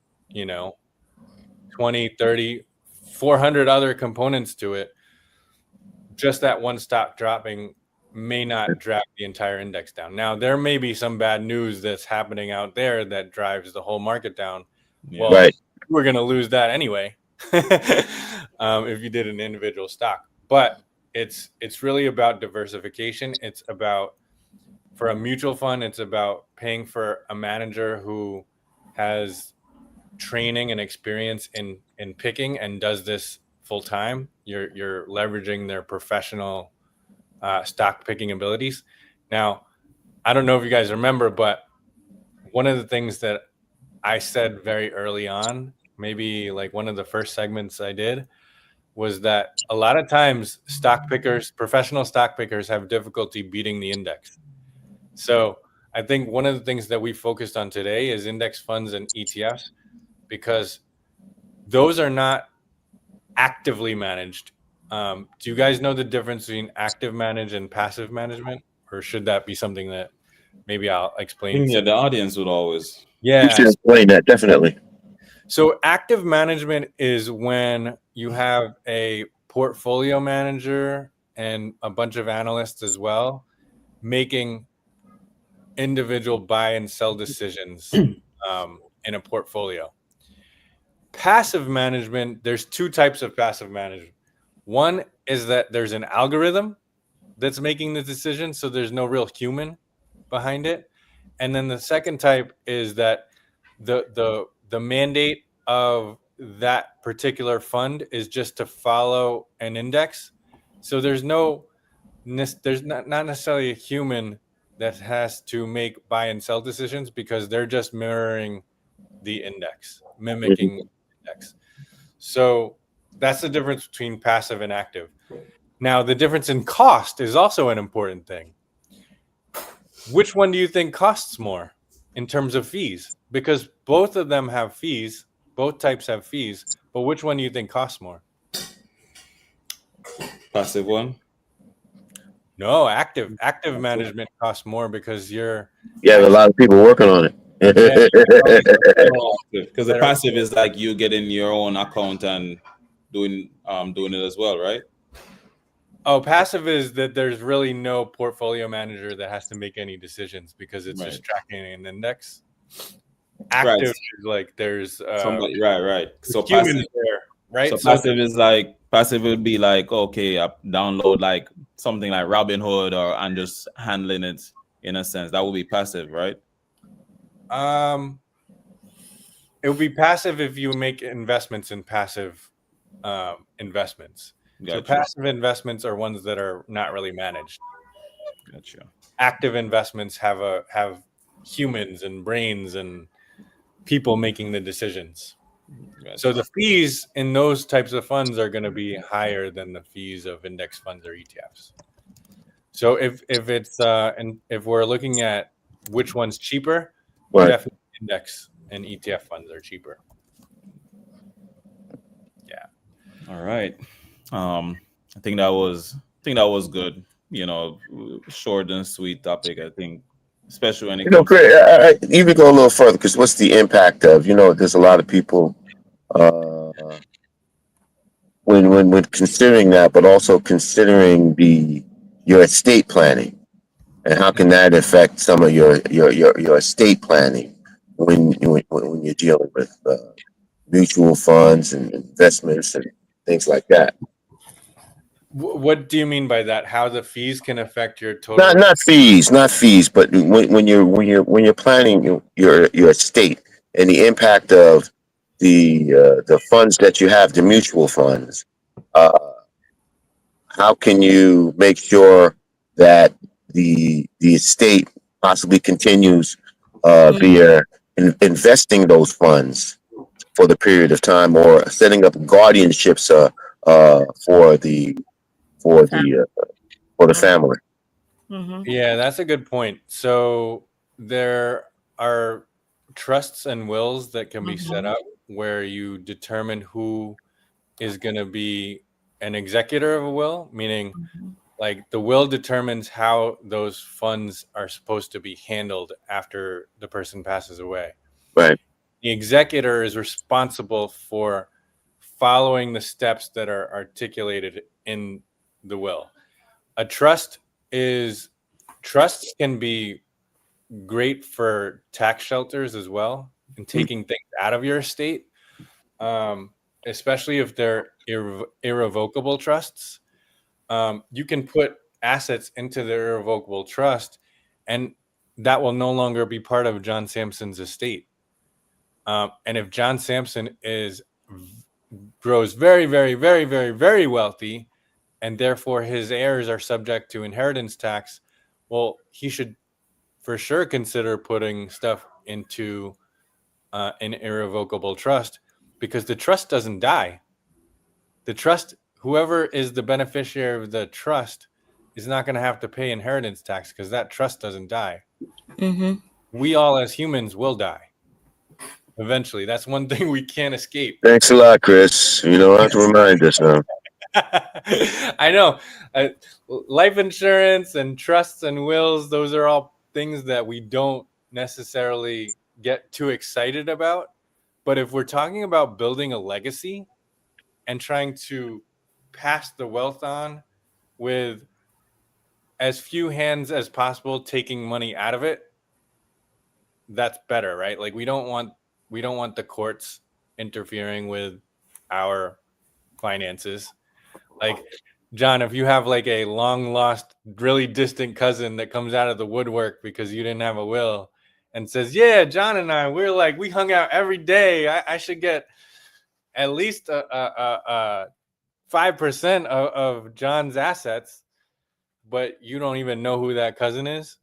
20, 30, 400 other components to it, just that one stock dropping may not drag the entire index down. Now, there may be some bad news that's happening out there that drives the whole market down. Yeah. Well, Right. we're going to lose that anyway if you did an individual stock. But it's really about diversification. It's about, for a mutual fund, it's about paying for a manager who has training and experience in picking and does this full time. You're leveraging their professional stock picking abilities. Now, I don't know if you guys remember, but one of the things that I said very early on, maybe like one of the first segments I did, was that a lot of times professional stock pickers have difficulty beating the index. So I think one of the things that we focused on today is index funds and ETFs, because those are not actively managed. Do you guys know the difference between active managed and passive management, or should that be something that maybe I'll explain? Yeah, the audience would always. You Yeah. should explain that, definitely. So active management is when you have a portfolio manager and a bunch of analysts as well, making individual buy and sell decisions in a portfolio. Passive management, there's two types of passive management. One is that there's an algorithm that's making the decision, so there's no real human behind it. And then the second type is that the mandate of that particular fund is just to follow an index. So there's not necessarily a human that has to make buy and sell decisions, because they're just mirroring the index, mimicking the index. So that's the difference between passive and active. Now, the difference in cost is also an important thing. Which one do you think costs more in terms of fees? Because both of them have fees, both types have fees, but which one do you think costs more? Passive one. No, active management costs more because you're You have a lot of people working on it. Because the passive is like you getting your own account and doing it as well, right? passive is that there's really no portfolio manager that has to make any decisions, because it's just tracking an index. Active is like there's somebody, right. So humans passive, there, right? So passive is like, passive would be like, okay, I download like something like Robinhood and just handling it in a sense. That would be passive, right? It would be passive if you make investments in passive investments. Gotcha. So passive investments are ones that are not really managed. Gotcha. Active investments have humans and brains and people making the decisions. Gotcha. So the fees in those types of funds are going to be higher than the fees of index funds or ETFs. So if it's and if we're looking at which one's cheaper, Right. definitely index and ETF funds are cheaper. Yeah. All right. I think that was good. Short and sweet topic. I think, especially when it comes. Craig, I even go a little further, because what's the impact of? There's a lot of people when considering that, but also considering your estate planning, and how can that affect some of your estate planning when you're dealing with mutual funds and investments and things like that. What do you mean by that? How the fees can affect your total? Not fees, but when you're planning your estate, and the impact of the funds that you have, the mutual funds, how can you make sure that the estate possibly continues via investing those funds for the period of time, or setting up guardianships for the for the for the family? Yeah, that's a good point. So there are trusts and wills that can be set up where you determine who is going to be an executor of a will, meaning like the will determines how those funds are supposed to be handled after the person passes away. Right. The executor is responsible for following the steps that are articulated in the will. A trusts can be great for tax shelters as well, and taking things out of your estate, especially if they're irrevocable trusts. You can put assets into the irrevocable trust, and that will no longer be part of John Sampson's estate. And if John Sampson grows very, very, very, very, very wealthy, and therefore his heirs are subject to inheritance tax, well, he should for sure consider putting stuff into an irrevocable trust, because the trust doesn't die. The trust, whoever is the beneficiary of the trust, is not going to have to pay inheritance tax because that trust doesn't die. We all as humans will die eventually. That's one thing we can't escape. Thanks a lot, Chris. You don't have to remind us now. I know. Life insurance and trusts and wills, those are all things that we don't necessarily get too excited about. But if we're talking about building a legacy and trying to pass the wealth on with as few hands as possible taking money out of it, that's better, right? Like we don't want the courts interfering with our finances. Like, John, if you have like a long lost, really distant cousin that comes out of the woodwork because you didn't have a will and says, yeah, John and I, we hung out every day. I should get at least 5% of John's assets, but you don't even know who that cousin is.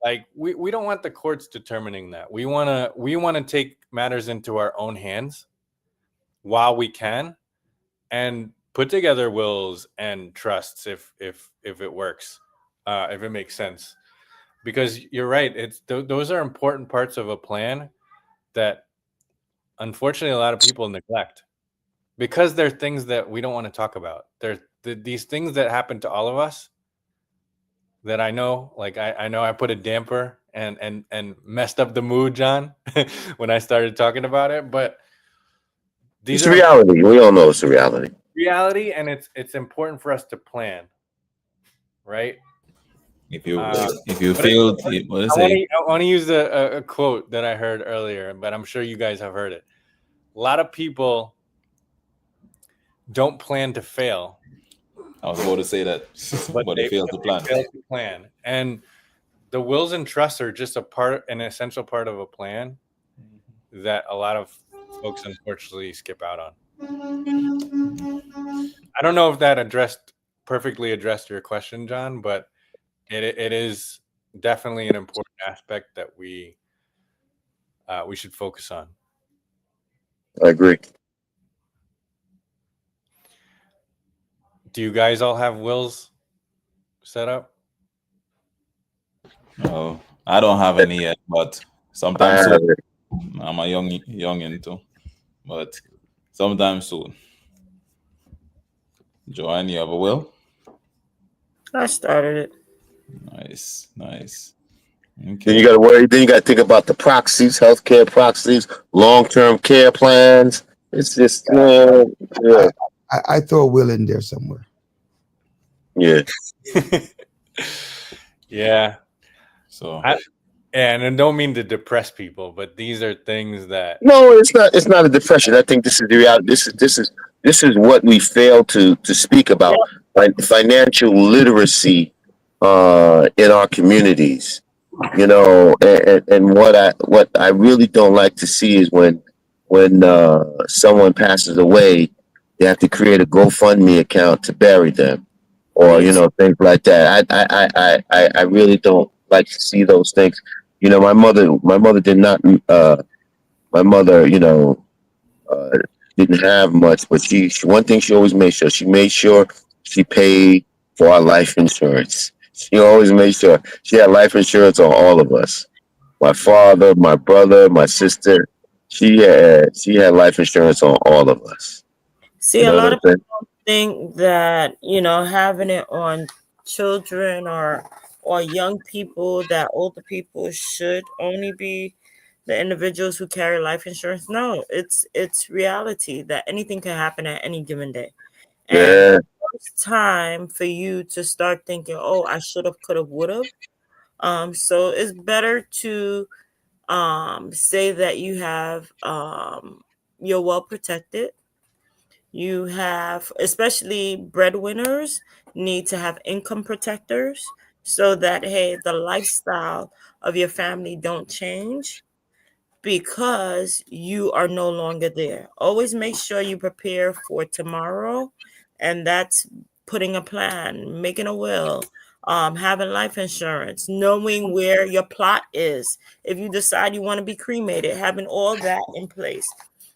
Like we don't want the courts determining that. We want to take matters into our own hands while we can, and put together wills and trusts if it works, if it makes sense. Because you're right, it's those are important parts of a plan that unfortunately a lot of people neglect, because they're things that we don't want to talk about. They're these things that happen to all of us that I know, like I know I put a damper and messed up the mood, John, when I started talking about it. But these It's are reality. We all know it's a reality. And it's important for us to plan, right? If you feel, what is I it? want to use a quote that I heard earlier, but I'm sure you guys have heard it. A lot of people don't plan to fail. I was about to say that, but they fail to plan. And the wills and trusts are just an essential part of a plan that a lot of folks unfortunately skip out on. I don't know if that perfectly addressed your question, John, but it is definitely an important aspect that we should focus on. I agree. Do you guys all have wills set up? No, I don't have any yet, but sometime soon. I'm a youngin too, but sometime soon. Joanne, you have a will? I started it. Nice. Then Okay. you got to worry. Then you got to think about the proxies, healthcare proxies, long-term care plans. It's just, yeah. I throw a will in there somewhere. Yeah. Yeah. So And I don't mean to depress people, but these are things that No, it's not. It's not a depression. I think this is the reality. This is what we fail to speak about. Like financial literacy in our communities. You know, and what I really don't like to see is when when someone passes away, they have to create a GoFundMe account to bury them, or Yes. things like that. I really don't like to see those things. My mother did not. My mother, didn't have much, but she one thing she always made sure she paid for our life insurance. She always made sure she had life insurance on all of us. My father, my brother, my sister. She had life insurance on all of us. See, You a know what lot I'm of saying? people think that, having it on children or young people, that older people should only be the individuals who carry life insurance. No, it's reality that anything can happen at any given day. And Yeah. it's time for you to start thinking, oh, I should have, could have, would have. So it's better to say that you have you're well protected. You have, especially breadwinners, need to have income protectors so that, hey, the lifestyle of your family don't change because you are no longer there. Always make sure you prepare for tomorrow, and that's putting a plan, making a will, having life insurance, knowing where your plot is. If you decide you want to be cremated, having all that in place.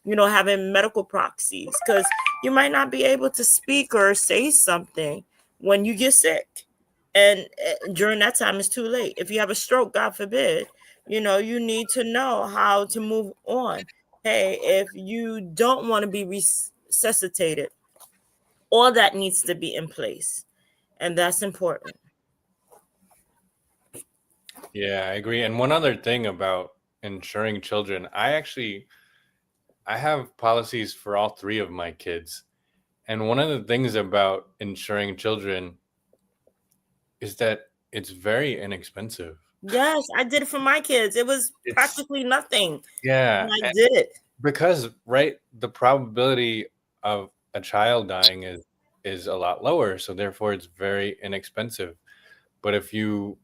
Having medical proxies, because you might not be able to speak or say something when you get sick. And during that time, it's too late. If you have a stroke, God forbid, you need to know how to move on. Hey, if you don't want to be resuscitated, all that needs to be in place. And that's important. Yeah, I agree. And one other thing about insuring children, I have policies for all three of my kids. And one of the things about insuring children is that it's very inexpensive. Yes, I did it for my kids. It was It's practically nothing. yeah, And I did it. because right, the probability of a child dying is a lot lower, so therefore it's very inexpensive. But if you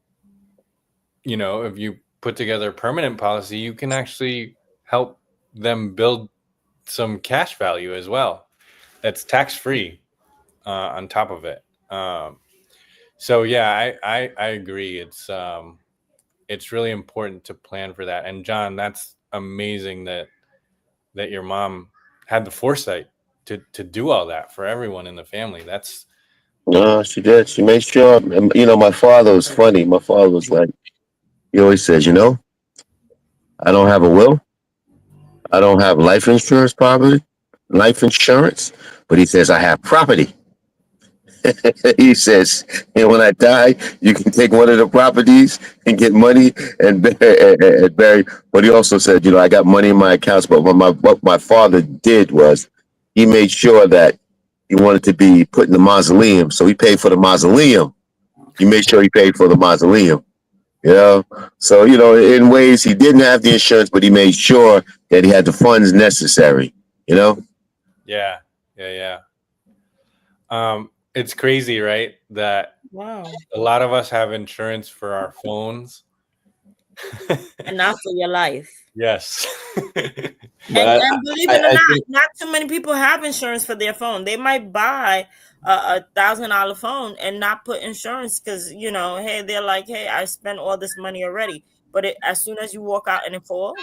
put together a permanent policy, you can actually help them build some cash value as well. That's tax free on top of it. So yeah, I agree. It's really important to plan for that. And John, that's amazing that your mom had the foresight to do all that for everyone in the family. That's No, she did. She made sure. My father was funny. My father was like, he always says, I don't have a will. I don't have life insurance, but he says I have property. He says, and when I die, you can take one of the properties and get money and bury. But he also said, I got money in my accounts. But what my father did was he made sure that he wanted to be put in the mausoleum. So he paid for the mausoleum. He made sure he paid for the mausoleum. So, in ways he didn't have the insurance, but he made sure that he had the funds necessary, yeah, yeah, yeah. It's crazy, right? That Wow. a lot of us have insurance for our phones. And not for your life. Yes. And believe it or I not, think not too many people have insurance for their phone. They might buy a $1,000 phone and not put insurance because hey, they're like, hey, I spent all this money already. But as soon as you walk out and it fall,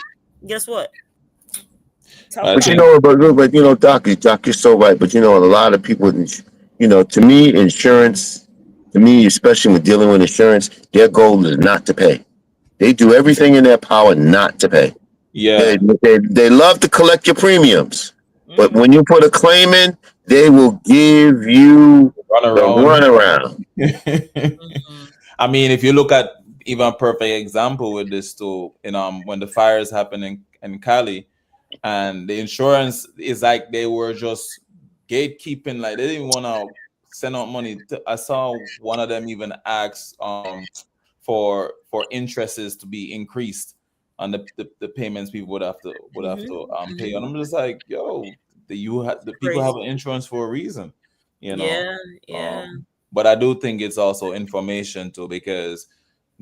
guess what? Tough I But think luck. Doc, you're so right. But a lot of people, to me, insurance, especially when dealing with insurance, their goal is not to pay. They do everything in their power not to pay. They yeah. they love to collect your premiums, but Mhm. when you put a claim in, they will give you Run the around. runaround. Mhm. I mean, if you look at even a perfect example with this too, when the fires happened in Cali, and the insurance is like they were just gatekeeping, like they didn't want to send out money. I saw one of them even ask for interests to be increased on the payments people would have to pay. And I'm just like, yo, the people have Crazy. an insurance for a reason, you know. Yeah, yeah. But I do think it's also information too, because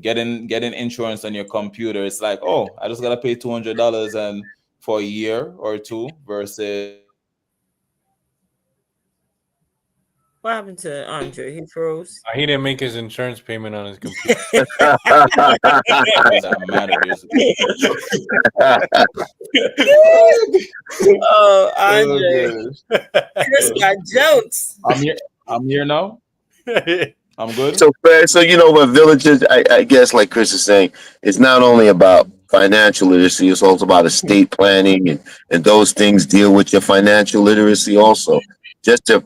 getting insurance on your computer, it's like, oh, I just gotta pay $200 and for a year or two versus What happened to Andre? He froze. He didn't make his insurance payment on his computer. that matters. Oh, Andre. Chris got jokes. I'm here now. I'm good. So, so what villages? I guess, like Chris is saying, it's not only about financial literacy; it's also about estate planning and those things deal with your financial literacy also. Just to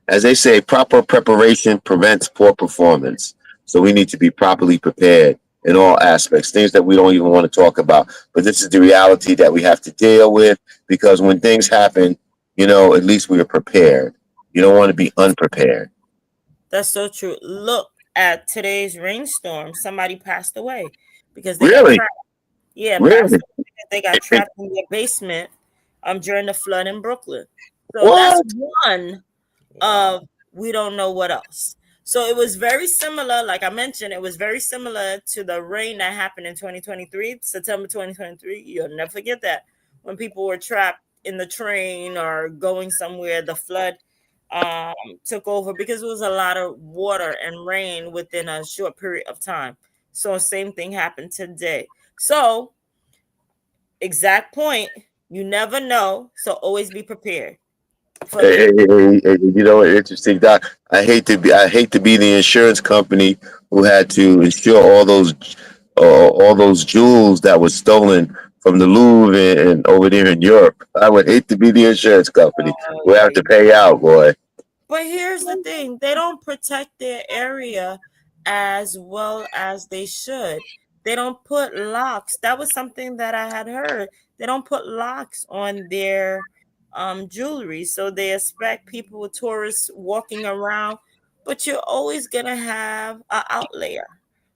as they say, proper preparation prevents poor performance. So we need to be properly prepared in all aspects, things that we don't even want to talk about. But this is the reality that we have to deal with, because when things happen, at least we are prepared. You don't want to be unprepared. That's so true. Look at today's rainstorm. Somebody passed away because they Really? got trapped. Yeah, Really? passed away because they got trapped in their basement during the flood in Brooklyn. So What? that's one of we don't know what else. So it was very similar, like I mentioned, it was very similar to the rain that happened in 2023, September 2023. You'll never forget that. When people were trapped in the train or going somewhere, the flood took over because it was a lot of water and rain within a short period of time. So same thing happened today. So exact point, you never know, so always be prepared. Hey, interesting, Doc. I hate to be the insurance company who had to insure all those jewels that were stolen from the Louvre and over there in Europe. I would hate to be the insurance company who have to pay out, boy. But here's the thing, they don't protect their area as well as they should. They don't put locks. That was something that I had heard. They don't put locks on their jewelry. So they expect people with tourists walking around, but you're always gonna have an outlier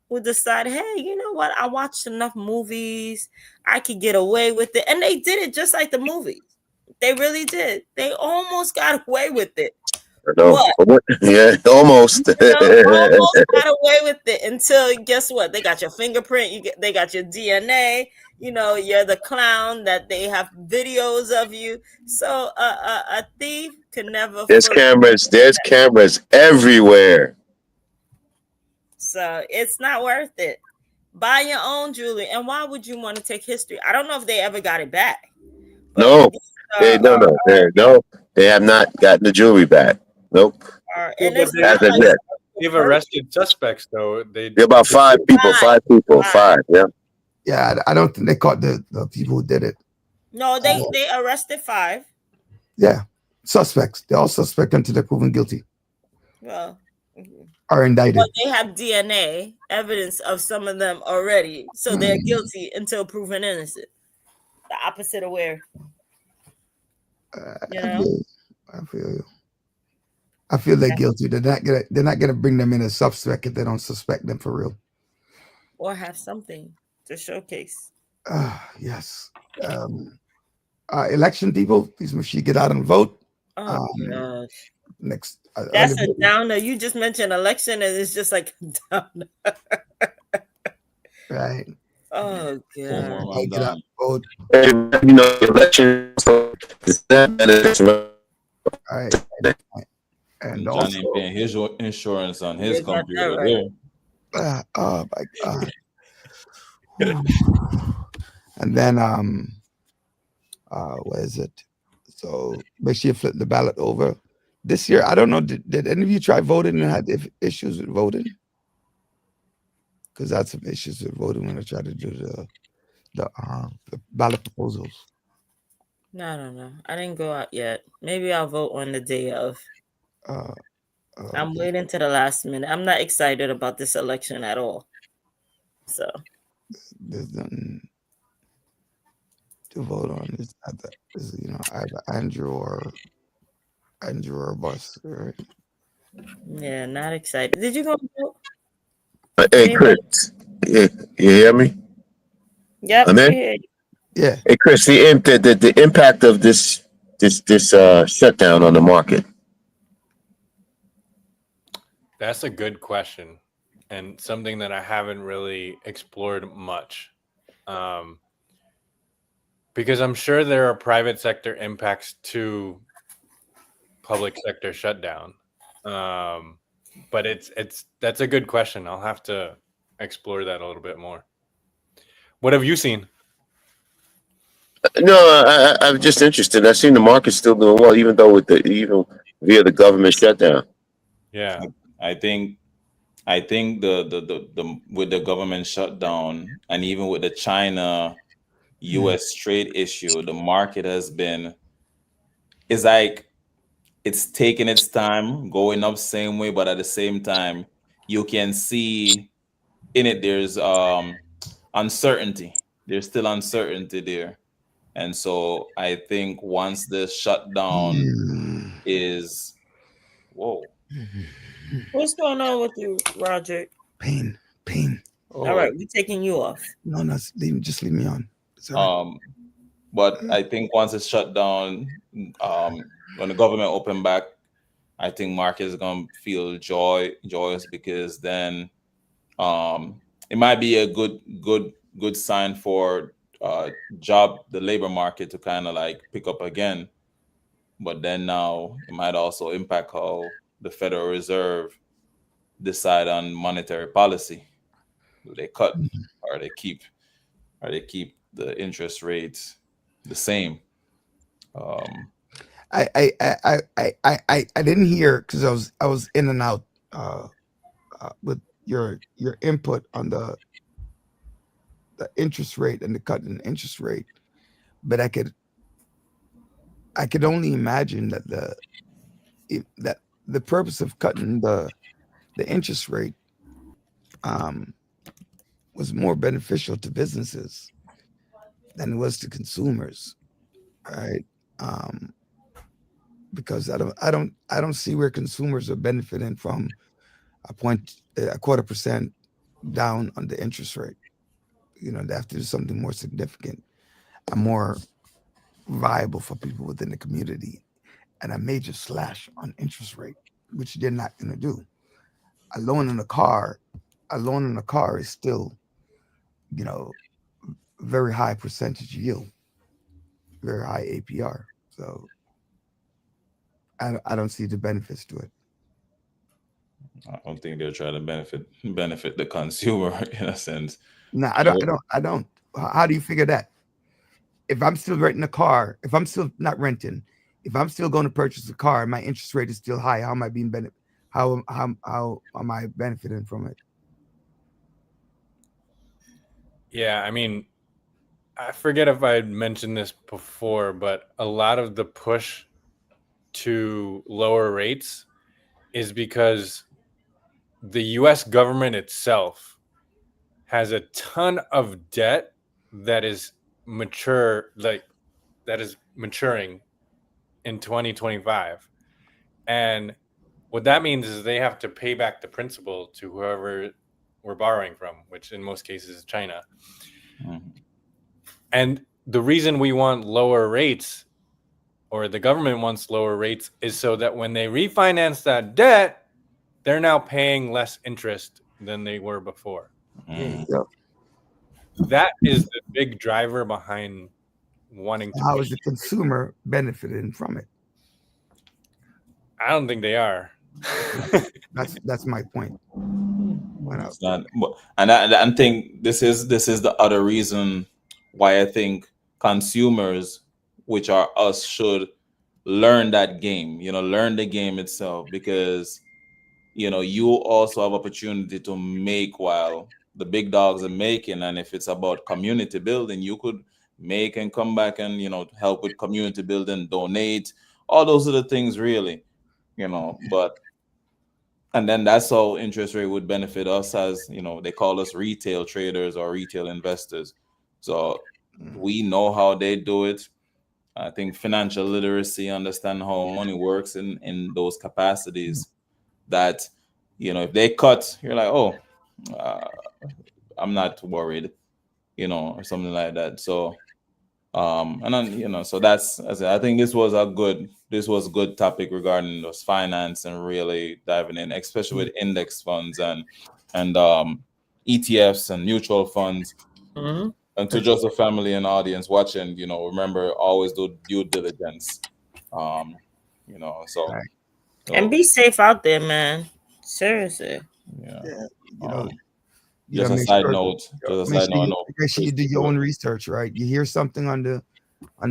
who decide, hey, you know what? I watched enough movies. I could get away with it. And they did it just like the movies. They really did. They almost got away with it. No, yeah, almost. Almost got away with it until guess what? They got your fingerprint. They got your DNA. You're the clown that they have videos of you. So a thief can never. There's cameras everywhere. So it's not worth it. Buy your own jewelry. And why would you want to take history? I don't know if they ever got it back. No, they have not gotten the jewelry back. Nope. They've arrested suspects though. They're about five people. Yeah. Yeah, I don't think they caught the people who did it. No, they arrested 5. Yeah, suspects. They're all suspect until they're proven guilty. Well, are indicted. But they have DNA evidence of some of them already, so they're guilty until proven innocent. The opposite of where. I feel you. I feel they're guilty. They're not gonna bring them in as suspect if they don't suspect them for real. Or have something to showcase. Yes. Election people, please make sure you get out and vote. Oh gosh. Next. That's a downer. You just mentioned election and it's just like a downer. Right. Oh god. Get out and vote. Election. All right. And John also, ain't paying his insurance on his You got computer. that right. oh my god. And then what is it? So make sure you flip the ballot over. This year, I don't know, did any of you try voting and had issues with voting? Because I had some issues with voting when I tried to do the ballot proposals. No, I don't know. I didn't go out yet. Maybe I'll vote on the day of. I'm waiting to the last minute. I'm not excited about this election at all. So there's nothing to vote on. It's not that. It's, either Andrew or Bus, right? Yeah, not excited. Did you go vote? Hey, Chris, you hear me? Yep. I'm in. Yeah. Hey, Chris, the impact of this shutdown on the market. That's a good question, and something that I haven't really explored much. Because I'm sure there are private sector impacts to public sector shutdown. But that's a good question. I'll have to explore that a little bit more. What have you seen? No, I'm just interested. I've seen the market still doing well, even though even via the government shutdown. Yeah. I think the with the government shutdown and even with the China US trade issue, the market has been, it's like it's taking its time going up same way, but at the same time you can see in it there's uncertainty. There's still uncertainty there. And so I think once the shutdown is, whoa. What's going on with you, Roger? Pain. Oh. All right, we're taking you off. No, just leave me on. It's all right. But I think once it's shut down, when the government open back, I think market is gonna feel joyous, because then it might be a good sign for the labor market to kind of like pick up again. But then now it might also impact how the Federal Reserve decide on monetary policy. Do they cut or they keep the interest rates the same? I didn't hear, because I was in and out with your input on the interest rate and the cut in interest rate, but I could only imagine that the purpose of cutting the interest rate was more beneficial to businesses than it was to consumers, right? Because I don't see where consumers are benefiting from a 0.25% down on the interest rate. You know, they have to do something more significant and more viable for people within the community, and a major slash on interest rate, which they're not going to do. A loan in a car is still, you know, very high percentage yield, very high APR. So I don't see the benefits to it. I don't think they're trying to benefit the consumer in a sense. No, I don't. How do you figure that? If I'm still renting a car, if I'm still not renting, if I'm still going to purchase a car and my interest rate is still high, how am I being how am I benefiting from it? Yeah, I mean, I forget if I had mentioned this before, but a lot of the push to lower rates is because the US government itself has a ton of debt that is maturing in 2025. And what that means is they have to pay back the principal to whoever we're borrowing from, which in most cases is China. Mm-hmm. And the reason we want lower rates, or the government wants lower rates, is so that when they refinance that debt, they're now paying less interest than they were before. Mm-hmm. Yeah. That is the big driver behind wanting to. How is the consumer benefiting from it? I don't think they are. That's my point. It's not, and I think this is the other reason why I think consumers, which are us, should learn that game. You know, learn the game itself, because you know you also have opportunity to make while the big dogs are making. And if it's about community building, you could make and come back and, you know, help with community building, donate, all those are the things really, you know. But and then that's how interest rate would benefit us, as you know, they call us retail traders or retail investors. So we know how they do it. I think financial literacy, understand how money works in those capacities, that, you know, if they cut, you're like, oh, I'm not worried, you know, or something like that. So and then, you know, so that's, I think this was good topic regarding those finance and really diving in, especially with index funds and ETFs and mutual funds. Mm-hmm. And to just the family and audience watching, remember, always do due diligence. So Right. And be safe out there, man. Seriously. yeah. Yeah, you know, you Just gotta a make side sure, note. Just a make side sure note. I you, know make sure you do Chris your do own it. research, right? You hear something on the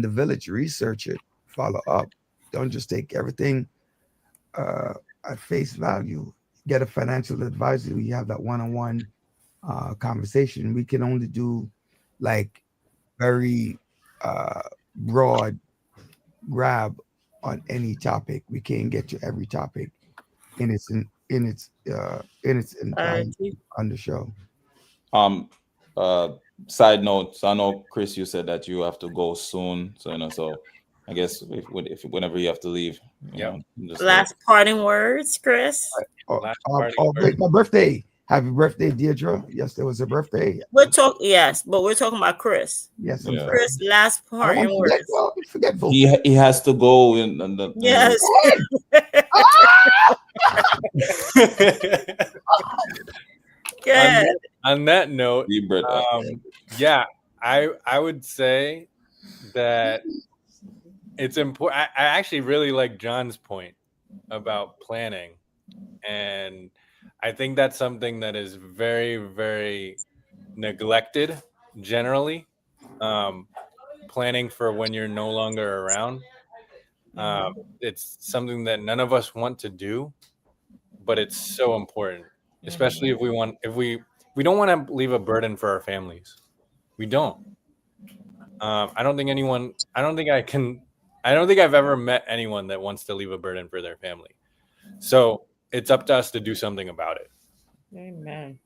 village, research it, follow up. Don't just take everything at face value. Get a financial advisor. You have that one-on-one conversation. We can only do like very broad grab on any topic. We can't get to every topic in its entirety on the show. Um, Side note. So I know Chris, you said that you have to go soon. So I guess if whenever you have to leave, just Last parting words, Chris. Last parting Wait, my birthday. Happy birthday, Deirdre. Yes, there was a birthday. Yes, but we're talking about Chris. Yes, I'm Yeah. sorry. Chris, last I'm parting words. forgetful. he has to go in the Yes. Good. On that note, Deep breath. yeah, I would say that it's important. I actually really like John's point about planning, and I think that's something that is very, very neglected generally. Planning for when you're no longer around. It's something that none of us want to do, but it's so important, especially if we don't want to leave a burden for our families. We don't. I don't think I've ever met anyone that wants to leave a burden for their family. So it's up to us to do something about it. Amen.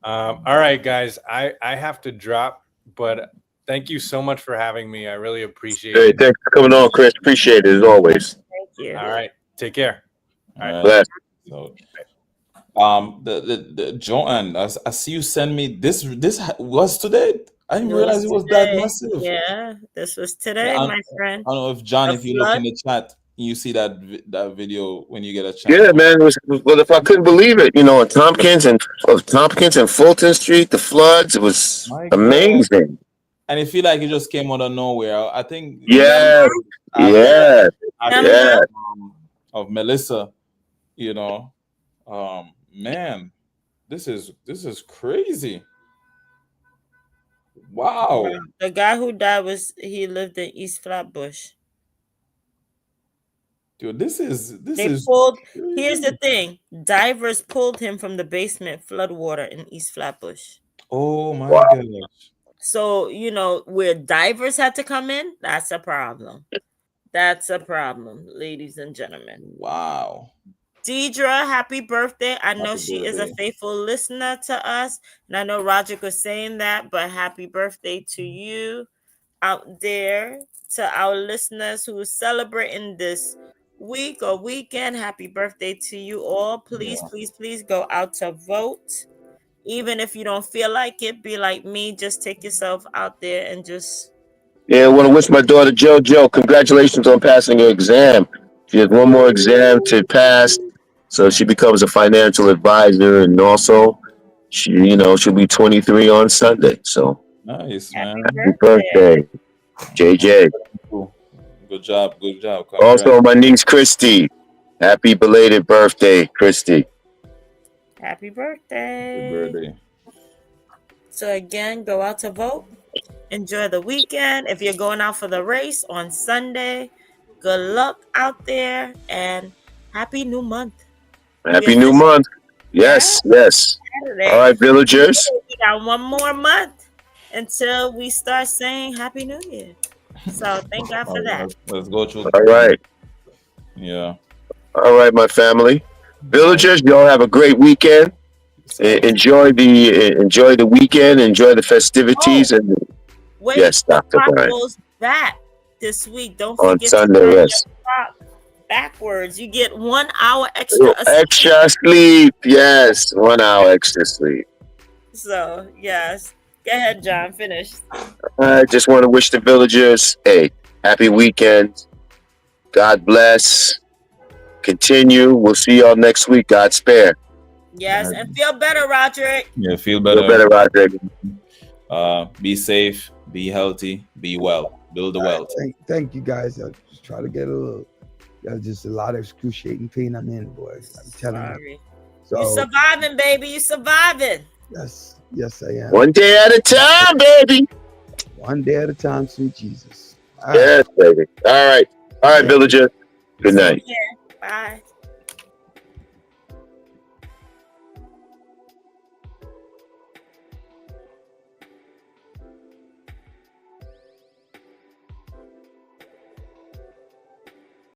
All right, guys, I have to drop, but thank you so much for having me. I really appreciate Hey, it. thanks for coming on, Chris. Appreciate it as always. Thank you. All right, take care. All right. Bless. So, the Joanne, I see you send me this. This was today. I didn't realize it was that today. massive. Yeah, this was today, Yeah, my friend. I don't know if John, A if you look flood? in the chat, you see that video when you get a chance. Yeah, man. Well, if I couldn't believe it, on Tompkins and Fulton Street, the floods, it was My God. amazing. And it feel like it just came out of nowhere. I think. Yeah, After- yeah. Of Melissa, man, this is crazy. Wow. The guy who died he lived in East Flatbush. Dude, this is Here's the thing. Divers pulled him from the basement floodwater in East Flatbush. Oh my Wow. gosh. So, where divers had to come in, that's a problem. That's a problem, ladies and gentlemen. Wow. Deidre, happy birthday. I know Happy she is a birthday. faithful listener to us. And I know Roger was saying that, but happy birthday to you out there, to our listeners who are celebrating this week or weekend. Happy birthday to you all. Please, please, please go out to vote. Even if you don't feel like it, be like me. Just take yourself out there and just... Yeah, I want to wish my daughter JoJo congratulations on passing her exam. She has one more exam to pass, so she becomes a financial advisor, and also she'll be 23 on Sunday. So Nice, man. happy birthday, JJ. Cool. Good job. Also, my niece Christy. Happy belated birthday, Christy. Happy Happy birthday. birthday. So again, go out to vote. Enjoy the weekend. If you're going out for the race on Sunday, good luck out there and happy new month. Happy new month. Yes. Saturday. All right, villagers. We got one more month until we start saying Happy New Year. So thank God for that. Let's go through. All right. Yeah. All right, my family. Villagers, y'all have a great weekend. Enjoy the weekend. Enjoy the festivities. And Wait, yes, Dr. clock Brian. goes back this week. Don't On forget Sunday, to turn yes. your clock backwards. You get 1 hour extra. Extra sleep. Yes, 1 hour extra sleep. So yes, go ahead, John. Finish. I just want to wish the villagers a happy weekend. God bless. Continue. We'll see y'all next week. God spare. Yes, and feel better, Roderick. Yeah, feel Feel better, Roger. Be safe, be healthy, be well, build the wealth. Thank you guys. I just try to get a little. Just a lot of excruciating pain I'm in, boy. I'm telling you. Sorry. So You surviving, baby. You surviving. yes, I am. One day at a time, baby. One day at a time, sweet Jesus. All right. Yes, baby. All right, Villager. Good night. Bye.